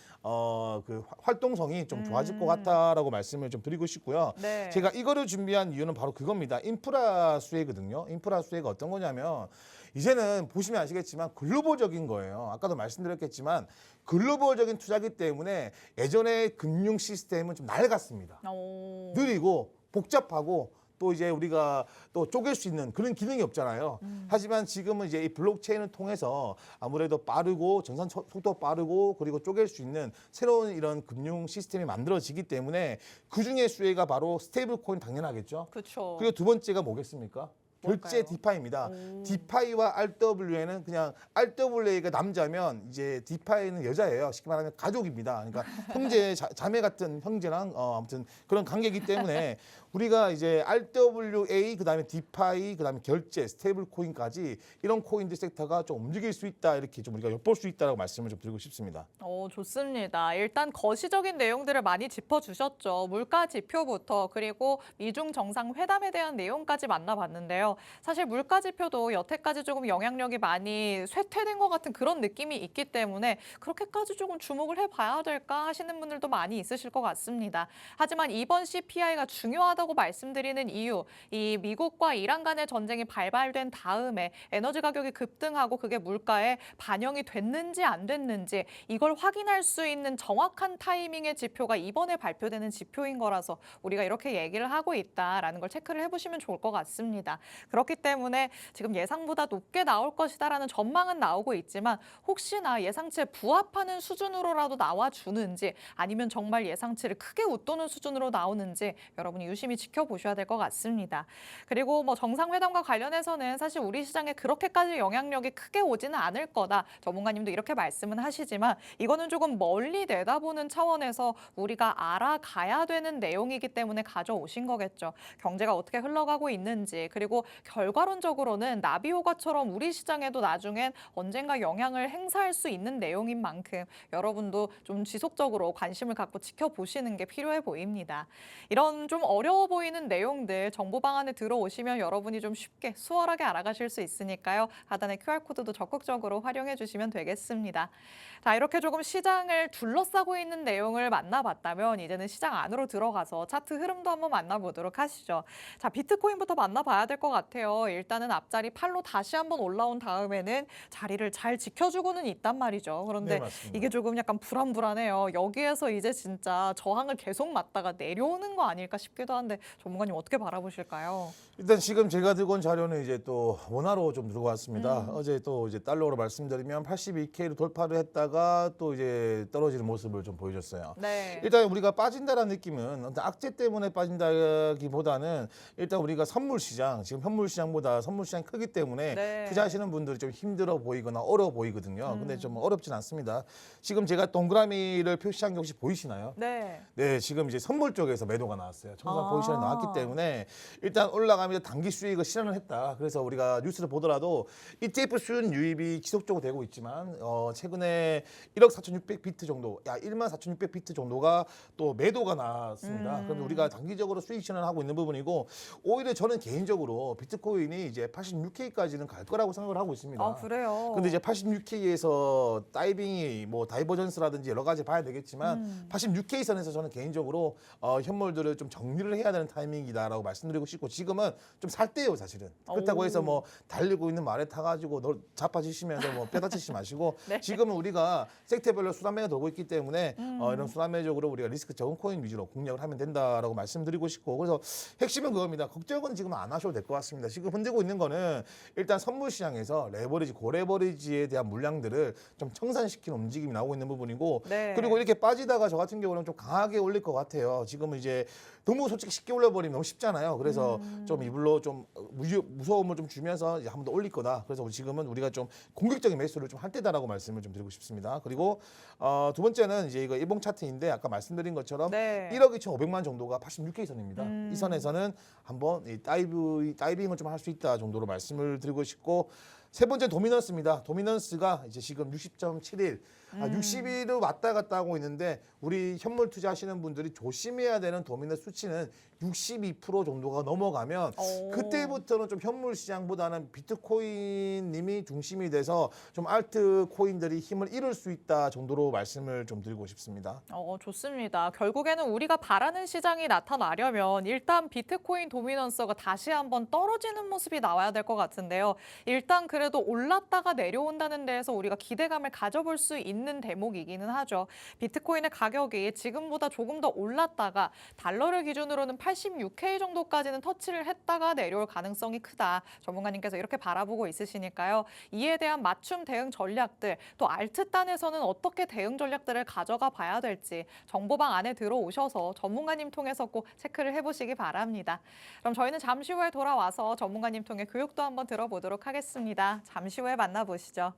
그 활동성이 좀 좋아질 것 같다라고 말씀을 좀 드리고 싶고요.
네.
제가 이거를 준비한 이유는 바로 그겁니다. 인프라 수혜거든요. 인프라 수혜가 어떤 거냐면 이제는 보시면 아시겠지만 글로벌적인 거예요. 아까도 말씀드렸겠지만 글로벌적인 투자기 때문에 예전에 금융 시스템은 좀 낡았습니다.
오.
느리고 복잡하고 또 이제 우리가 또 쪼갤 수 있는 그런 기능이 없잖아요. 하지만 지금은 이제 이 블록체인을 통해서 아무래도 빠르고 전산 속도 빠르고 그리고 쪼갤 수 있는 새로운 이런 금융 시스템이 만들어지기 때문에 그 중에 수혜가 바로 스테이블 코인 당연하겠죠.
그렇죠.
그리고 두 번째가 뭐겠습니까? 결제
뭘까요?
디파이입니다. 디파이와 RWA는 그냥 RWA가 남자면 이제 디파이는 여자예요. 쉽게 말하면 가족입니다. 그러니까 형제, 자매 같은 형제랑 아무튼 그런 관계이기 때문에 우리가 이제 RWA 그다음에 디파이 그다음에 결제 스테이블 코인까지 이런 코인들 섹터가 좀 움직일 수 있다 이렇게 좀 우리가 엿볼 수 있다라고 말씀을 좀 드리고 싶습니다.
좋습니다. 일단 거시적인 내용들을 많이 짚어주셨죠. 물가 지표부터 그리고 미중 정상회담에 대한 내용까지 만나봤는데요. 사실 물가 지표도 여태까지 조금 영향력이 많이 쇠퇴된 것 같은 그런 느낌이 있기 때문에 그렇게까지 조금 주목을 해봐야 될까 하시는 분들도 많이 있으실 것 같습니다. 하지만 이번 CPI가 중요하다고 말씀드리는 이유, 이 미국과 이란 간의 전쟁이 발발된 다음에 에너지 가격이 급등하고 그게 물가에 반영이 됐는지 안 됐는지 이걸 확인할 수 있는 정확한 타이밍의 지표가 이번에 발표되는 지표인 거라서 우리가 이렇게 얘기를 하고 있다라는 걸 체크를 해보시면 좋을 것 같습니다. 그렇기 때문에 지금 예상보다 높게 나올 것이다라는 전망은 나오고 있지만 혹시나 예상치에 부합하는 수준으로라도 나와주는지 아니면 정말 예상치를 크게 웃도는 수준으로 나오는지 여러분이 유심히 지켜보셔야 될 것 같습니다. 그리고 뭐 정상회담과 관련해서는 사실 우리 시장에 그렇게까지 영향력이 크게 오지는 않을 거다. 전문가님도 이렇게 말씀은 하시지만 이거는 조금 멀리 내다보는 차원에서 우리가 알아가야 되는 내용이기 때문에 가져오신 거겠죠. 경제가 어떻게 흘러가고 있는지 그리고 결과론적으로는 나비효과처럼 우리 시장에도 나중엔 언젠가 영향을 행사할 수 있는 내용인 만큼 여러분도 좀 지속적으로 관심을 갖고 지켜보시는 게 필요해 보입니다. 이런 좀 어려워 보이는 내용들 정보 방안에 들어오시면 여러분이 좀 쉽게 수월하게 알아가실 수 있으니까요. 하단의 QR코드도 적극적으로 활용해 주시면 되겠습니다. 자, 이렇게 조금 시장을 둘러싸고 있는 내용을 만나봤다면 이제는 시장 안으로 들어가서 차트 흐름도 한번 만나보도록 하시죠. 자, 비트코인부터 만나봐야 될 것 같아요. 일단은 앞자리 8로 다시 한번 올라온 다음에는 자리를 잘 지켜주고는 있단 말이죠. 그런데
네, 맞습니다.
이게 조금 약간 불안불안해요. 여기에서 이제 진짜 저항을 계속 맞다가 내려오는 거 아닐까 싶기도 한데 전문가님 어떻게 바라보실까요?
일단 지금 제가 들고 온 자료는 이제 또 원화로 좀 들고 왔습니다. 어제 또 이제 달러로 말씀드리면 82K로 돌파를 했다가 또 이제 떨어지는 모습을 좀 보여줬어요.
네.
일단 우리가 빠진다라는 느낌은 어떤 악재 때문에 빠진다기보다는 일단 우리가 선물 시장, 지금 현물 시장보다 선물 시장이 크기 때문에
네.
투자하시는 분들이 좀 힘들어 보이거나 어려워 보이거든요. 근데 좀 어렵진 않습니다. 지금 제가 동그라미를 표시한 게 혹시 보이시나요?
네.
네, 지금 이제 선물 쪽에서 매도가 나왔어요. 청산
아.
포지션이 나왔기 때문에 일단 올라가면서 단기 수익을 실현을 했다. 그래서 우리가 뉴스를 보더라도 ETF 수준 유입이 지속적으로 되고 있지만 최근에 1억 4,600 비트 정도, 1만 4,600 비트 정도가 또 매도가 나왔습니다. 그럼 우리가 단기적으로 수익 실현을 하고 있는 부분이고 오히려 저는 개인적으로 비트코인이 이제 86K까지는 갈 거라고 생각을 하고 있습니다.
아, 그래요?
근데 이제 86K에서 다이빙이 뭐 다이버전스라든지 여러 가지 봐야 되겠지만 86K 선에서 저는 개인적으로 현물들을 좀 정리를 해야 되는 타이밍이다라고 말씀드리고 싶고 지금은 좀 살 때예요 사실은. 그렇다고 해서 뭐 달리고 있는 말에 타가지고 너 자빠지시면서 뭐 빼다치지 마시고
네.
지금은 우리가 섹터별로 순환매가 돌고 있기 때문에 이런 순환매적으로 우리가 리스크 적은 코인 위주로 공략을 하면 된다라고 말씀드리고 싶고 그래서 핵심은 그겁니다. 걱정은 지금 안 하셔도 될 것 같습니다. 지금 흔들고 있는 거는 일단 선물 시장에서 레버리지 고레버리지에 대한 물량들을 좀 청산시키는 움직임이 나오고 있는 부분이고
네.
그리고 이렇게 빠지다가 저 같은 경우는 좀 강하게 올릴 것 같아요. 지금은 이제 너무 솔직히 쉽게 올려버리면 너무 쉽잖아요. 그래서 좀 이불로 좀 무서움을 좀 주면서 이제 한 번 더 올릴 거다. 그래서 지금은 우리가 좀 공격적인 매수를 좀 할 때다라고 말씀을 좀 드리고 싶습니다. 그리고 두 번째는 이제 이거 일봉 차트인데 아까 말씀드린 것처럼
네.
1억 2,500만 정도가 86K 선입니다. 이 선에서는 한번 이 다이빙을 좀 할 수 있다 정도로 말씀을 드리고 싶고 세 번째 도미넌스입니다. 도미넌스가 이제 지금 60.71, 60일을 왔다 갔다 하고 있는데 우리 현물 투자하시는 분들이 조심해야 되는 도미넌스 수치는 62% 정도가 넘어가면
오.
그때부터는 좀 현물 시장보다는 비트코인님이 중심이 돼서 좀 알트 코인들이 힘을 잃을 수 있다 정도로 말씀을 좀 드리고 싶습니다.
좋습니다. 결국에는 우리가 바라는 시장이 나타나려면 일단 비트코인 도미넌스가 다시 한번 떨어지는 모습이 나와야 될 것 같은데요. 일단 그래도 올랐다가 내려온다는 데에서 우리가 기대감을 가져볼 수 있는 대목이기는 하죠. 비트코인의 가격이 지금보다 조금 더 올랐다가 달러를 기준으로는 86K 정도까지는 터치를 했다가 내려올 가능성이 크다. 전문가님께서 이렇게 바라보고 있으시니까요. 이에 대한 맞춤 대응 전략들, 또 알트단에서는 어떻게 대응 전략들을 가져가 봐야 될지 정보방 안에 들어오셔서 전문가님 통해서 꼭 체크를 해보시기 바랍니다. 그럼 저희는 잠시 후에 돌아와서 전문가님 통해 교육도 한번 들어보도록 하겠습니다. 잠시 후에 만나보시죠.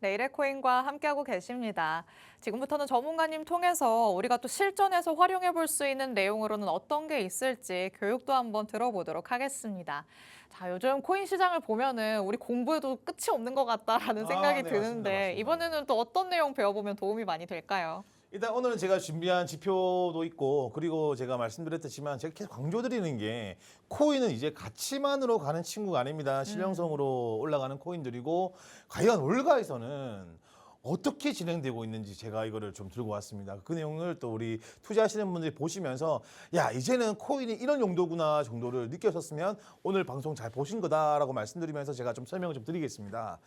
내일의 코인과 함께하고 계십니다. 지금부터는 전문가님 통해서 우리가 또 실전에서 활용해 볼 수 있는 내용으로는 어떤 게 있을지 교육도 한번 들어보도록 하겠습니다. 자, 요즘 코인 시장을 보면은 우리 공부해도 끝이 없는 것 같다라는 생각이
네,
드는데
맞습니다.
이번에는 또 어떤 내용 배워보면 도움이 많이 될까요?
일단 오늘은 제가 준비한 지표도 있고 그리고 제가 말씀드렸지만 제가 계속 강조드리는 게 코인은 이제 가치만으로 가는 친구가 아닙니다. 실용성으로 올라가는 코인들이고 과연 월가에서는 어떻게 진행되고 있는지 제가 이거를 좀 들고 왔습니다. 그 내용을 또 우리 투자하시는 분들이 보시면서 야 이제는 코인이 이런 용도구나 정도를 느끼셨으면 오늘 방송 잘 보신 거다라고 말씀드리면서 제가 좀 설명을 좀 드리겠습니다.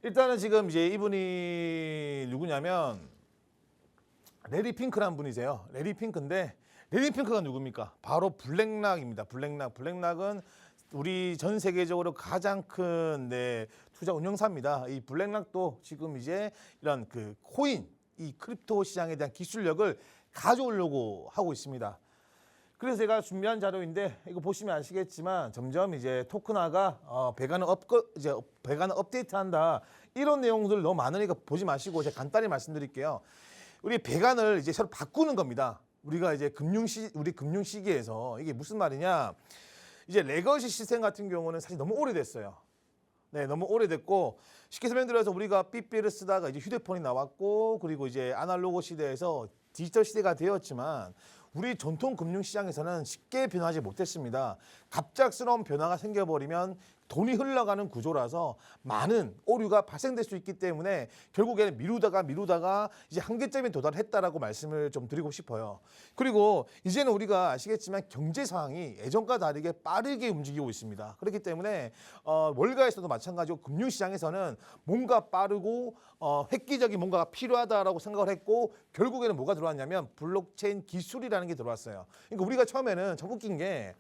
일단은 지금 이제 이분이 누구냐면 레리 핑크란 분이세요. 레리 핑크인데 레리 핑크가 누굽니까? 바로 블랙락입니다. 블랙락은 우리 전 세계적으로 가장 큰 투자 운용사입니다. 이 블랙락도 지금 이제 이런 그 코인, 이 크립토 시장에 대한 기술력을 가져오려고 하고 있습니다. 그래서 제가 준비한 자료인데 이거 보시면 아시겠지만 점점 이제 토큰화가 배가는 업데이트한다 이런 내용들 너무 많으니까 보지 마시고 제가 간단히 말씀드릴게요. 우리 배관을 이제 서로 바꾸는 겁니다. 우리가 이제 우리 금융 시기에서 이게 무슨 말이냐? 이제 레거시 시스템 같은 경우는 사실 너무 오래됐어요. 네, 너무 오래됐고 쉽게 설명드려서 우리가 삐삐를 쓰다가 이제 휴대폰이 나왔고 그리고 이제 아날로그 시대에서 디지털 시대가 되었지만 우리 전통 금융 시장에서는 쉽게 변하지 못했습니다. 갑작스러운 변화가 생겨버리면 돈이 흘러가는 구조라서 많은 오류가 발생될 수 있기 때문에 결국에는 미루다가 이제 한계점에 도달했다라고 말씀을 좀 드리고 싶어요. 그리고 이제는 우리가 아시겠지만 경제 상황이 예전과 다르게 빠르게 움직이고 있습니다. 그렇기 때문에 월가에서도 마찬가지고 금융시장에서는 뭔가 빠르고 획기적인 뭔가가 필요하다라고 생각을 했고 결국에는 뭐가 들어왔냐면 블록체인 기술이라는 게 들어왔어요. 그러니까 우리가 처음에는 참 웃긴 게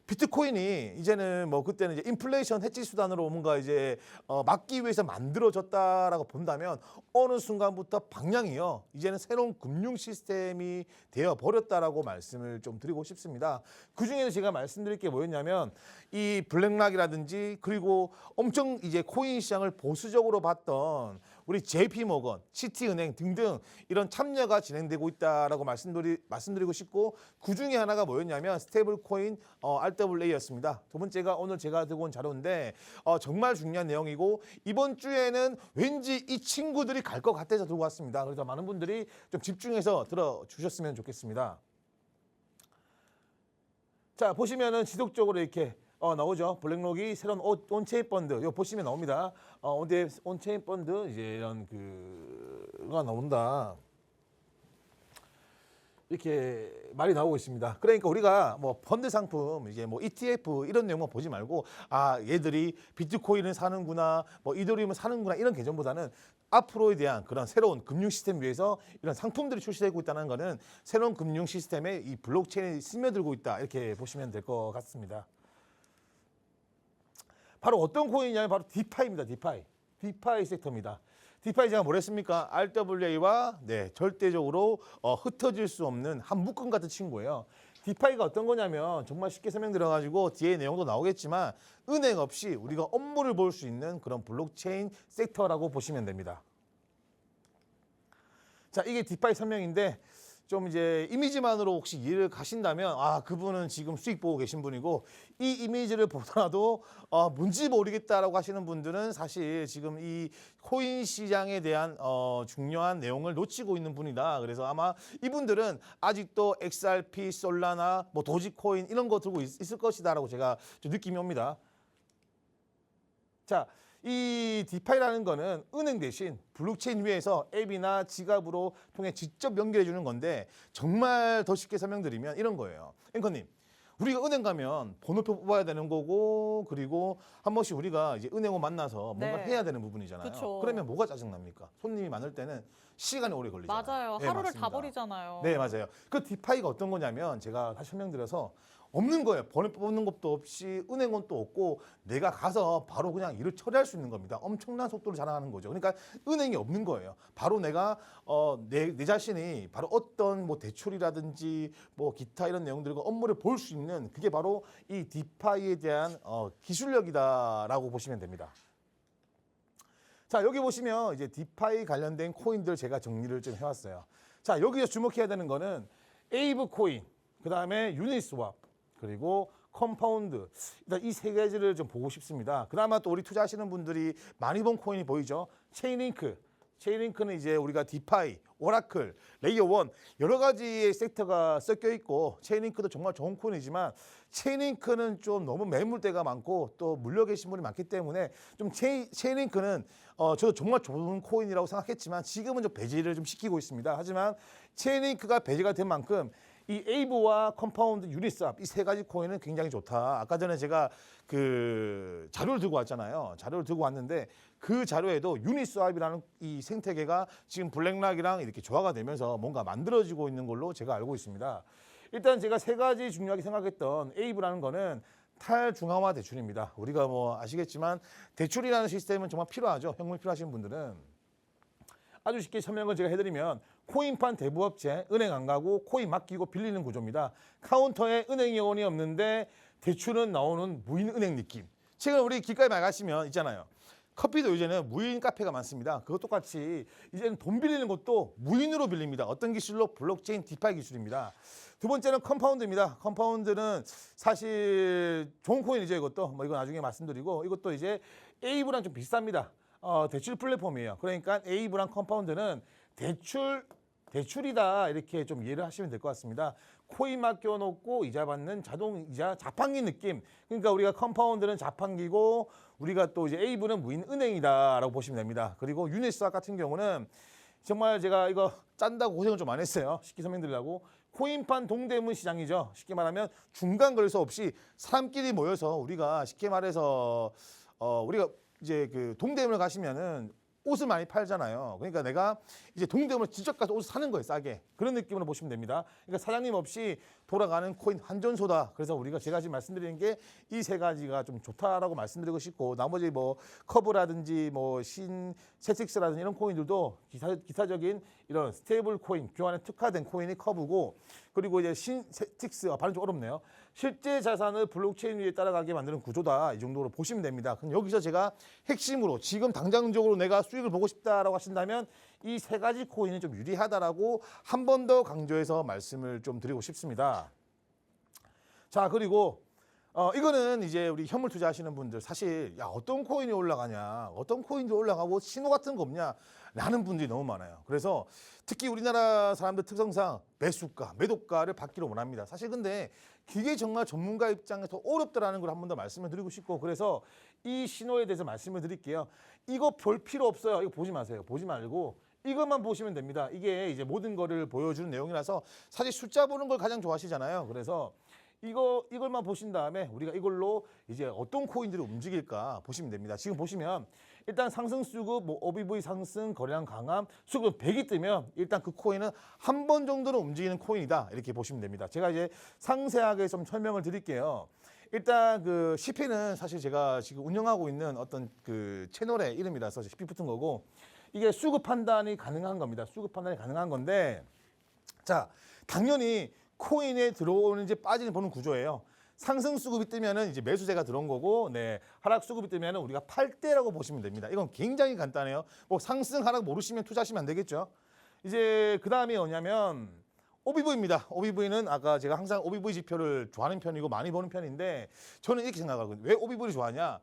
비트코인이 이제는 뭐 그때는 이제 인플레이션 해지 수단으로 뭔가 이제 막기 위해서 만들어졌다라고 본다면 어느 순간부터 방향이요. 이제는 새로운 금융 시스템이 되어 버렸다라고 말씀을 좀 드리고 싶습니다. 그 중에는 제가 말씀드릴 게 뭐였냐면 이 블랙락이라든지 그리고 엄청 이제 코인 시장을 보수적으로 봤던 우리 JP모건, 시티은행 등등 이런 참여가 진행되고 있다라고 말씀드리고 싶고 그 중에 하나가 뭐였냐면 스테이블 코인 RWA였습니다. 두 번째가 오늘 제가 들고 온 자료인데 정말 중요한 내용이고 이번 주에는 왠지 이 친구들이 갈 것 같아서 들고 왔습니다. 그래서 많은 분들이 좀 집중해서 들어주셨으면 좋겠습니다. 자 보시면은 지속적으로 이렇게 나오죠. 블랙록이 새로운 온체인 펀드 이거 보시면 나옵니다. 온체인 펀드 이제 이런 그가 나온다. 이렇게 말이 나오고 있습니다. 그러니까 우리가 뭐 펀드 상품 이제 뭐 ETF 이런 내용만 보지 말고 아 얘들이 비트코인을 사는구나 뭐 이더리움을 사는구나 이런 개념보다는 앞으로에 대한 그런 새로운 금융 시스템 위해서 이런 상품들이 출시되고 있다는 것은 새로운 금융 시스템에 이 블록체인이 스며들고 있다 이렇게 보시면 될 것 같습니다. 바로 어떤 코인이냐면 바로 디파이입니다. 디파이 섹터입니다. 디파이 제가 뭐랬습니까? RWA와 절대적으로 흩어질 수 없는 한 묶음 같은 친구예요. 디파이가 어떤 거냐면 정말 쉽게 설명드려가지고 뒤에 내용도 나오겠지만 은행 없이 우리가 업무를 볼 수 있는 그런 블록체인 섹터라고 보시면 됩니다. 자, 이게 디파이 설명인데 좀 이제 이미지만으로 혹시 이해를 가신다면 아 그분은 지금 수익 보고 계신 분이고 이 이미지를 보더라도 뭔지 모르겠다라고 하시는 분들은 사실 지금 이 코인 시장에 대한 중요한 내용을 놓치고 있는 분이다. 그래서 아마 이분들은 아직도 XRP, 솔라나, 뭐 도지코인 이런 거 들고 있을 것이다라고 제가 좀 느낌이 옵니다. 자. 이 디파이라는 거는 은행 대신 블록체인 위에서 앱이나 지갑으로 통해 직접 연결해 주는 건데 정말 더 쉽게 설명드리면 이런 거예요. 앵커님, 우리가 은행 가면 번호표 뽑아야 되는 거고 그리고 한 번씩 우리가 이제 은행원 만나서 뭔가 해야 되는 부분이잖아요.
그쵸.
그러면 뭐가 짜증납니까? 손님이 많을 때는 시간이 오래 걸리잖아요.
맞아요.
네,
하루를
맞습니다.
다 버리잖아요.
네, 맞아요. 그 디파이가 어떤 거냐면 제가 다시 설명드려서 없는 거예요. 번호 뽑는 것도 없이 은행원도 없고 내가 가서 바로 그냥 일을 처리할 수 있는 겁니다. 엄청난 속도로 자랑하는 거죠. 그러니까 은행이 없는 거예요. 바로 내가 내 자신이 바로 어떤 뭐 대출이라든지 뭐 기타 이런 내용들과 업무를 볼 수 있는 그게 바로 이 디파이에 대한 기술력이다라고 보시면 됩니다. 자, 여기 보시면 이제 디파이 관련된 코인들 제가 정리를 좀 해왔어요. 자, 여기서 주목해야 되는 거는 에이브 코인, 그 다음에 유니스왑, 그리고 컴파운드. 일단 이 세 가지를 좀 보고 싶습니다. 그나마 또 우리 투자하시는 분들이 많이 본 코인이 보이죠? 체인링크. 체인링크는 이제 우리가 디파이, 오라클, 레이어 1 여러 가지의 섹터가 섞여 있고 체인링크도 정말 좋은 코인이지만 체인링크는 좀 너무 매물대가 많고 또 물려 계신 분이 많기 때문에 좀 체인링크는 저도 정말 좋은 코인이라고 생각했지만 지금은 좀 배제를 좀 시키고 있습니다. 하지만 체인링크가 배제가 된 만큼 이 에이브와 컴파운드, 유니스왑 이 세 가지 코인은 굉장히 좋다. 아까 전에 제가 그 자료를 들고 왔잖아요. 자료를 들고 왔는데 그 자료에도 유니스왑이라는 이 생태계가 지금 블랙락이랑 이렇게 조화가 되면서 뭔가 만들어지고 있는 걸로 제가 알고 있습니다. 일단 제가 세 가지 중요하게 생각했던 에이브라는 거는 탈중앙화 대출입니다. 우리가 뭐 아시겠지만 대출이라는 시스템은 정말 필요하죠. 현금이 필요하신 분들은. 아주 쉽게 설명을 제가 해드리면 코인판 대부업체, 은행 안 가고 코인 맡기고 빌리는 구조입니다. 카운터에 은행 요원이 없는데 대출은 나오는 무인 은행 느낌. 최근 우리 길가에 많이 가시면 있잖아요. 커피도 이제는 무인 카페가 많습니다. 그것 똑같이 이제는 돈 빌리는 것도 무인으로 빌립니다. 어떤 기술로? 블록체인 디파이 기술입니다. 두 번째는 컴파운드입니다. 컴파운드는 사실 좋은 코인이죠. 이것도 뭐 이거 나중에 말씀드리고 이것도 이제 에이브랑 좀 비슷합니다. 대출 플랫폼이에요. 그러니까 에이브랑 컴파운드는 대출이다 이렇게 좀 이해를 하시면 될 것 같습니다. 코인 맡겨놓고 이자 받는 자동이자 자판기 느낌. 그러니까 우리가 컴파운드는 자판기고 우리가 또 이제 에이브는 무인 은행이다라고 보시면 됩니다. 그리고 유니스왑 같은 경우는 정말 제가 이거 짠다고 고생을 좀 많이 했어요. 쉽게 설명드리려고. 코인판 동대문 시장이죠. 쉽게 말하면 중간 거래소 없이 사람끼리 모여서 우리가 쉽게 말해서 우리가 이제 그 동대문을 가시면은 옷을 많이 팔잖아요. 그러니까 내가 이제 동대문을 직접 가서 옷을 사는 거예요, 싸게. 그런 느낌으로 보시면 됩니다. 그러니까 사장님 없이 돌아가는 코인 환전소다. 그래서 제가 지금 말씀드리는 게 이 세 가지가 좀 좋다라고 말씀드리고 싶고 나머지 뭐 커브라든지 뭐 세틱스라든지 이런 코인들도 기사적인 이런 스테이블 코인, 교환에 특화된 코인이 커브고 그리고 이제 세틱스, 발음 좀 어렵네요. 실제 자산을 블록체인 위에 따라가게 만드는 구조다. 이 정도로 보시면 됩니다. 그럼 여기서 제가 핵심으로 지금 당장적으로 내가 수익을 보고 싶다라고 하신다면 이 세 가지 코인은 좀 유리하다라고 한 번 더 강조해서 말씀을 좀 드리고 싶습니다. 자, 그리고 이거는 이제 우리 현물 투자하시는 분들 사실 야 어떤 코인이 올라가냐, 어떤 코인도 올라가고 신호 같은 거 없냐 라는 분들이 너무 많아요. 그래서 특히 우리나라 사람들 특성상 매수가, 매도가를 받기를 원합니다. 사실 근데 그게 정말 전문가 입장에서 어렵다라는 걸 한 번 더 말씀을 드리고 싶고 그래서 이 신호에 대해서 말씀을 드릴게요. 이거 볼 필요 없어요. 이거 보지 마세요. 보지 말고 이것만 보시면 됩니다. 이게 이제 모든 거를 보여주는 내용이라서 사실 숫자 보는 걸 가장 좋아하시잖아요. 그래서 이걸만 보신 다음에 우리가 이걸로 이제 어떤 코인들이 움직일까 보시면 됩니다. 지금 보시면 일단 상승 수급, 뭐 OBV 상승, 거래량 강함, 수급 100이 뜨면 일단 그 코인은 한 번 정도는 움직이는 코인이다 이렇게 보시면 됩니다. 제가 이제 상세하게 좀 설명을 드릴게요. 일단 그 CP는 사실 제가 지금 운영하고 있는 어떤 그 채널의 이름이라서 CP 붙은 거고 이게 수급 판단이 가능한 겁니다. 수급 판단이 가능한 건데 자 당연히 코인에 들어오는지 빠지는 보는 구조예요. 상승 수급이 뜨면은 이제 매수세가 들어온 거고, 네 하락 수급이 뜨면은 우리가 팔 때라고 보시면 됩니다. 이건 굉장히 간단해요. 뭐 상승 하락 모르시면 투자하시면 안 되겠죠. 이제 그 다음이 뭐냐면 OBV입니다. OBV는 아까 제가 항상 OBV 지표를 좋아하는 편이고 많이 보는 편인데 저는 이렇게 생각하거든요. 왜 OBV를 좋아하냐?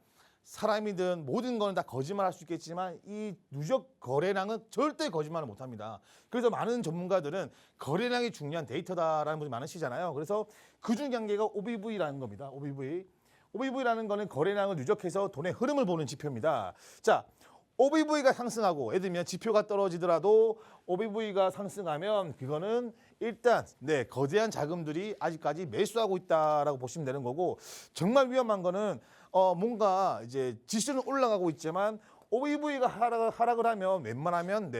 사람이든 모든 거는 다 거짓말할 수 있겠지만 이 누적 거래량은 절대 거짓말을 못합니다. 그래서 많은 전문가들은 거래량이 중요한 데이터다라는 분이 많으시잖아요. 그래서 그중 관계가 OBV라는 겁니다. OBV라는 거는 거래량을 누적해서 돈의 흐름을 보는 지표입니다. 자, OBV가 상승하고 예를 들면 지표가 떨어지더라도 OBV가 상승하면 그거는 일단 거대한 자금들이 아직까지 매수하고 있다라고 보시면 되는 거고 정말 위험한 거는 뭔가 이제 지수는 올라가고 있지만 OBV가 하락을 하면 웬만하면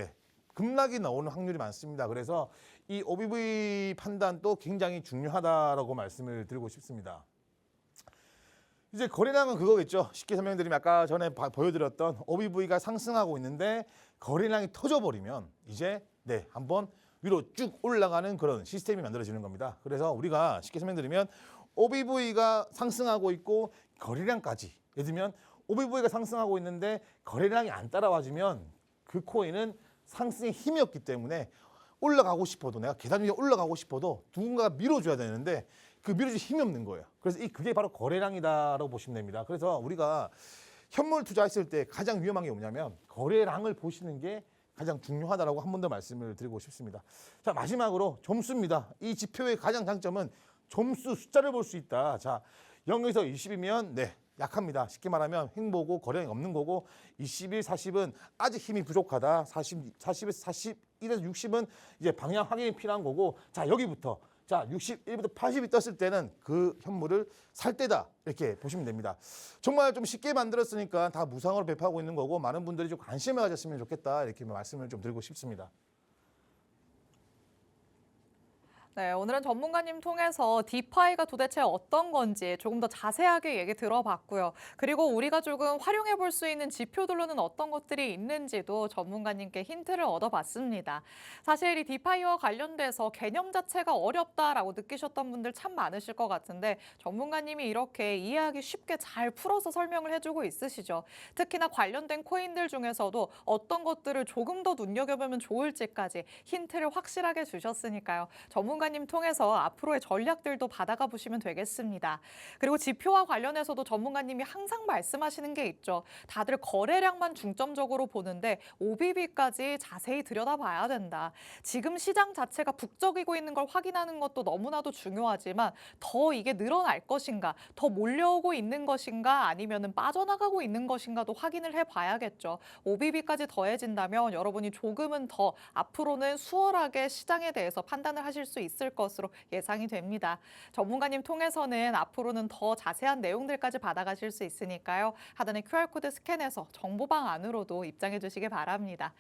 급락이 나오는 확률이 많습니다. 그래서 이 OBV 판단도 굉장히 중요하다라고 말씀을 드리고 싶습니다. 이제 거래량은 그거겠죠. 쉽게 설명드리면 아까 전에 보여드렸던 OBV가 상승하고 있는데 거래량이 터져버리면 이제 한번 위로 쭉 올라가는 그런 시스템이 만들어지는 겁니다. 그래서 우리가 쉽게 설명드리면 OBV가 상승하고 있고 거래량까지 예를 들면 OBV가 상승하고 있는데 거래량이 안 따라와주면 그 코인은 상승의 힘이 없기 때문에 올라가고 싶어도 내가 계단 위에 올라가고 싶어도 누군가가 밀어줘야 되는데 그 밀어줄 힘이 없는 거예요. 그래서 그게 바로 거래량이다라고 보시면 됩니다. 그래서 우리가 현물 투자했을 때 가장 위험한 게 뭐냐면 거래량을 보시는 게 가장 중요하다라고 한 번 더 말씀을 드리고 싶습니다. 자, 마지막으로 점수입니다. 이 지표의 가장 장점은 점수 숫자를 볼 수 있다. 자, 0에서 20이면 네, 약합니다. 쉽게 말하면 횡보고 거래량이 없는 거고 21, 40은 아직 힘이 부족하다. 40에서 41에서 60은 이제 방향 확인이 필요한 거고 자, 여기부터 자, 61부터 80이 떴을 때는 그 현물을 살 때다. 이렇게 보시면 됩니다. 정말 좀 쉽게 만들었으니까 다 무상으로 배포하고 있는 거고 많은 분들이 좀 관심을 가졌으면 좋겠다. 이렇게 말씀을 좀 드리고 싶습니다.
네, 오늘은 전문가님 통해서 디파이가 도대체 어떤 건지 조금 더 자세하게 얘기 들어봤고요. 그리고 우리가 조금 활용해 볼 수 있는 지표들로는 어떤 것들이 있는지도 전문가님께 힌트를 얻어봤습니다. 사실 이 디파이와 관련돼서 개념 자체가 어렵다라고 느끼셨던 분들 참 많으실 것 같은데 전문가님이 이렇게 이해하기 쉽게 잘 풀어서 설명을 해주고 있으시죠. 특히나 관련된 코인들 중에서도 어떤 것들을 조금 더 눈여겨보면 좋을지까지 힌트를 확실하게 주셨으니까요. 전문가님 통해서 앞으로의 전략들도 받아가 보시면 되겠습니다. 그리고 지표와 관련해서도 전문가님이 항상 말씀하시는 게 있죠. 다들 거래량만 중점적으로 보는데 OBB까지 자세히 들여다봐야 된다. 지금 시장 자체가 북적이고 있는 걸 확인하는 것도 너무나도 중요하지만 더 이게 늘어날 것인가, 더 몰려오고 있는 것인가 아니면은 빠져나가고 있는 것인가도 확인을 해봐야겠죠. OBB까지 더해진다면 여러분이 조금은 더 앞으로는 수월하게 시장에 대해서 판단을 하실 수 있을 것으로 예상이 됩니다. 전문가님 통해서는 앞으로는 더 자세한 내용들까지 받아가실 수 있으니까요. 하단에 QR코드 스캔해서 정보방 안으로도 입장해 주시기 바랍니다.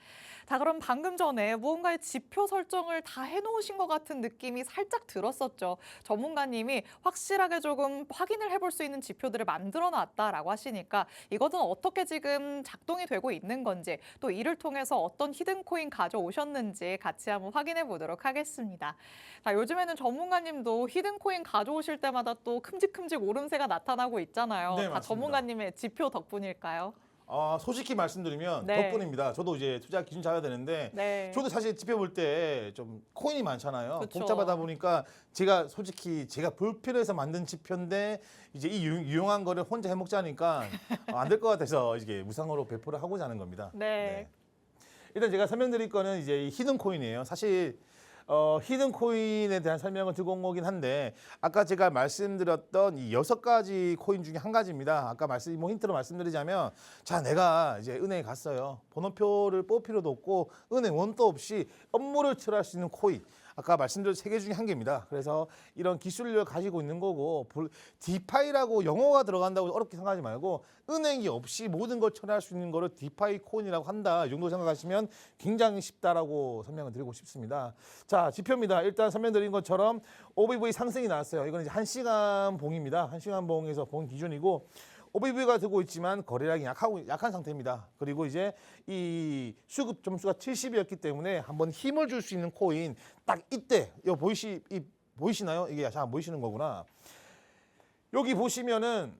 자, 그럼 방금 전에 무언가의 지표 설정을 다 해놓으신 것 같은 느낌이 살짝 들었었죠. 전문가님이 확실하게 조금 확인을 해볼 수 있는 지표들을 만들어 놨다라고 하시니까 이것은 어떻게 지금 작동이 되고 있는 건지 또 이를 통해서 어떤 히든코인 가져오셨는지 같이 한번 확인해 보도록 하겠습니다. 자, 요즘에는 전문가님도 히든코인 가져오실 때마다 또 큼직큼직 오름세가 나타나고 있잖아요.
네,
다
맞습니다.
전문가님의 지표 덕분일까요?
솔직히 말씀드리면
네.
덕분입니다. 저도 이제 투자 기준 잡아야 되는데
네.
저도 사실 지표 볼 때 좀 코인이 많잖아요.
그쵸.
복잡하다 보니까 제가 솔직히 제가 불필요해서 만든 지표인데 이제 이 유용한 거를 혼자 해먹자니까 안 될 것 같아서 이게 무상으로 배포를 하고자 하는 겁니다.
네.
일단 제가 설명드릴 거는 이제 이 히든 코인이에요. 사실 히든 코인에 대한 설명을 들고 온 거긴 한데 아까 제가 말씀드렸던 이 6가지 코인 중에 한 가지입니다. 아까 힌트로 말씀드리자면 자, 내가 이제 은행에 갔어요. 번호표를 뽑을 필요도 없고 은행 원도 없이 업무를 처리할 수 있는 코인. 아까 말씀드린 3개 중에 한 개입니다. 그래서 이런 기술을 가지고 있는 거고 디파이라고 영어가 들어간다고 어렵게 생각하지 말고 은행이 없이 모든 걸 처리할 수 있는 거를 디파이 코인이라고 한다. 이 정도 생각하시면 굉장히 쉽다라고 설명을 드리고 싶습니다. 자, 지표입니다. 일단 설명드린 것처럼 OBV 상승이 나왔어요. 이건 이제 1시간 봉입니다. 1시간 봉에서 본 기준이고 OBV가 들고 있지만 거래량이 약한 상태입니다. 그리고 이제 이 수급 점수가 70이었기 때문에 한번 힘을 줄 수 있는 코인 딱 이때 이거 보이시나요? 이게 잘 안 보이시는 거구나. 여기 보시면은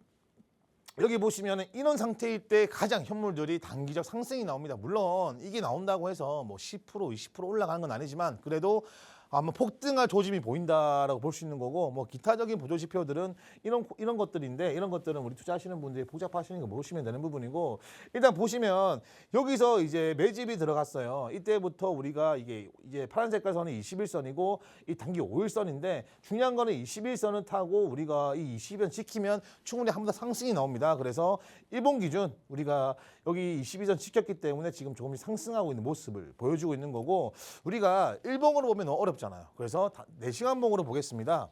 이런 상태일 때 가장 현물들이 단기적 상승이 나옵니다. 물론 이게 나온다고 해서 뭐 10%, 20% 올라가는 건 아니지만 그래도 아마 폭등할 조짐이 보인다라고 볼 수 있는 거고 뭐 기타적인 보조 지표들은 이런 것들인데 이런 것들은 우리 투자하시는 분들이 복잡하시는 거 모르시면 되는 부분이고 일단 보시면 여기서 이제 매집이 들어갔어요. 이때부터 우리가 이게 파란 색깔 선이 21선이고 이 단기 5일선인데 중요한 거는 21선을 타고 우리가 이 20일 지키면 충분히 한 번 더 상승이 나옵니다. 그래서 일본 기준 우리가 여기 22선 지켰기 때문에 지금 조금씩 상승하고 있는 모습을 보여주고 있는 거고 우리가 일봉으로 보면 너무 어렵잖아요. 그래서 4시간 봉으로 보겠습니다.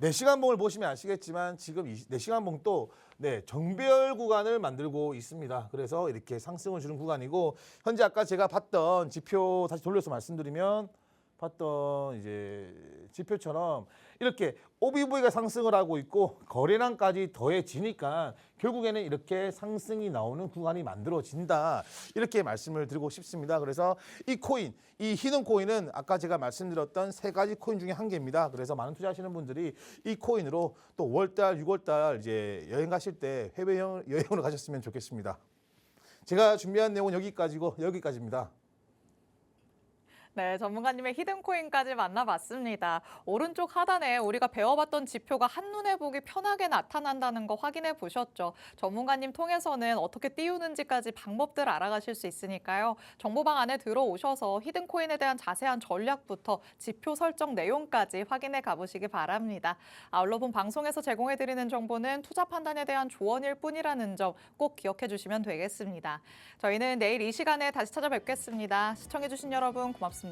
4시간 봉을 보시면 아시겠지만 지금 4시간 봉도 정배열 구간을 만들고 있습니다. 그래서 이렇게 상승을 주는 구간이고 현재 아까 제가 봤던 지표 다시 돌려서 말씀드리면 봤던 이제 지표처럼 이렇게 오비브이가 상승을 하고 있고 거래량까지 더해지니까 결국에는 이렇게 상승이 나오는 구간이 만들어진다. 이렇게 말씀을 드리고 싶습니다. 그래서 이 코인, 이 히든 코인은 아까 제가 말씀드렸던 세 가지 코인 중에 한 개입니다. 그래서 많은 투자하시는 분들이 이 코인으로 또 5월달, 6월달 이제 여행 가실 때 해외 여행으로 가셨으면 좋겠습니다. 제가 준비한 내용은 여기까지입니다.
네, 전문가님의 히든코인까지 만나봤습니다. 오른쪽 하단에 우리가 배워봤던 지표가 한눈에 보기 편하게 나타난다는 거 확인해 보셨죠? 전문가님 통해서는 어떻게 띄우는지까지 방법들 알아가실 수 있으니까요. 정보방 안에 들어오셔서 히든코인에 대한 자세한 전략부터 지표 설정 내용까지 확인해 가보시기 바랍니다. 아울러 본 방송에서 제공해드리는 정보는 투자 판단에 대한 조언일 뿐이라는 점 꼭 기억해 주시면 되겠습니다. 저희는 내일 이 시간에 다시 찾아뵙겠습니다. 시청해주신 여러분 고맙습니다.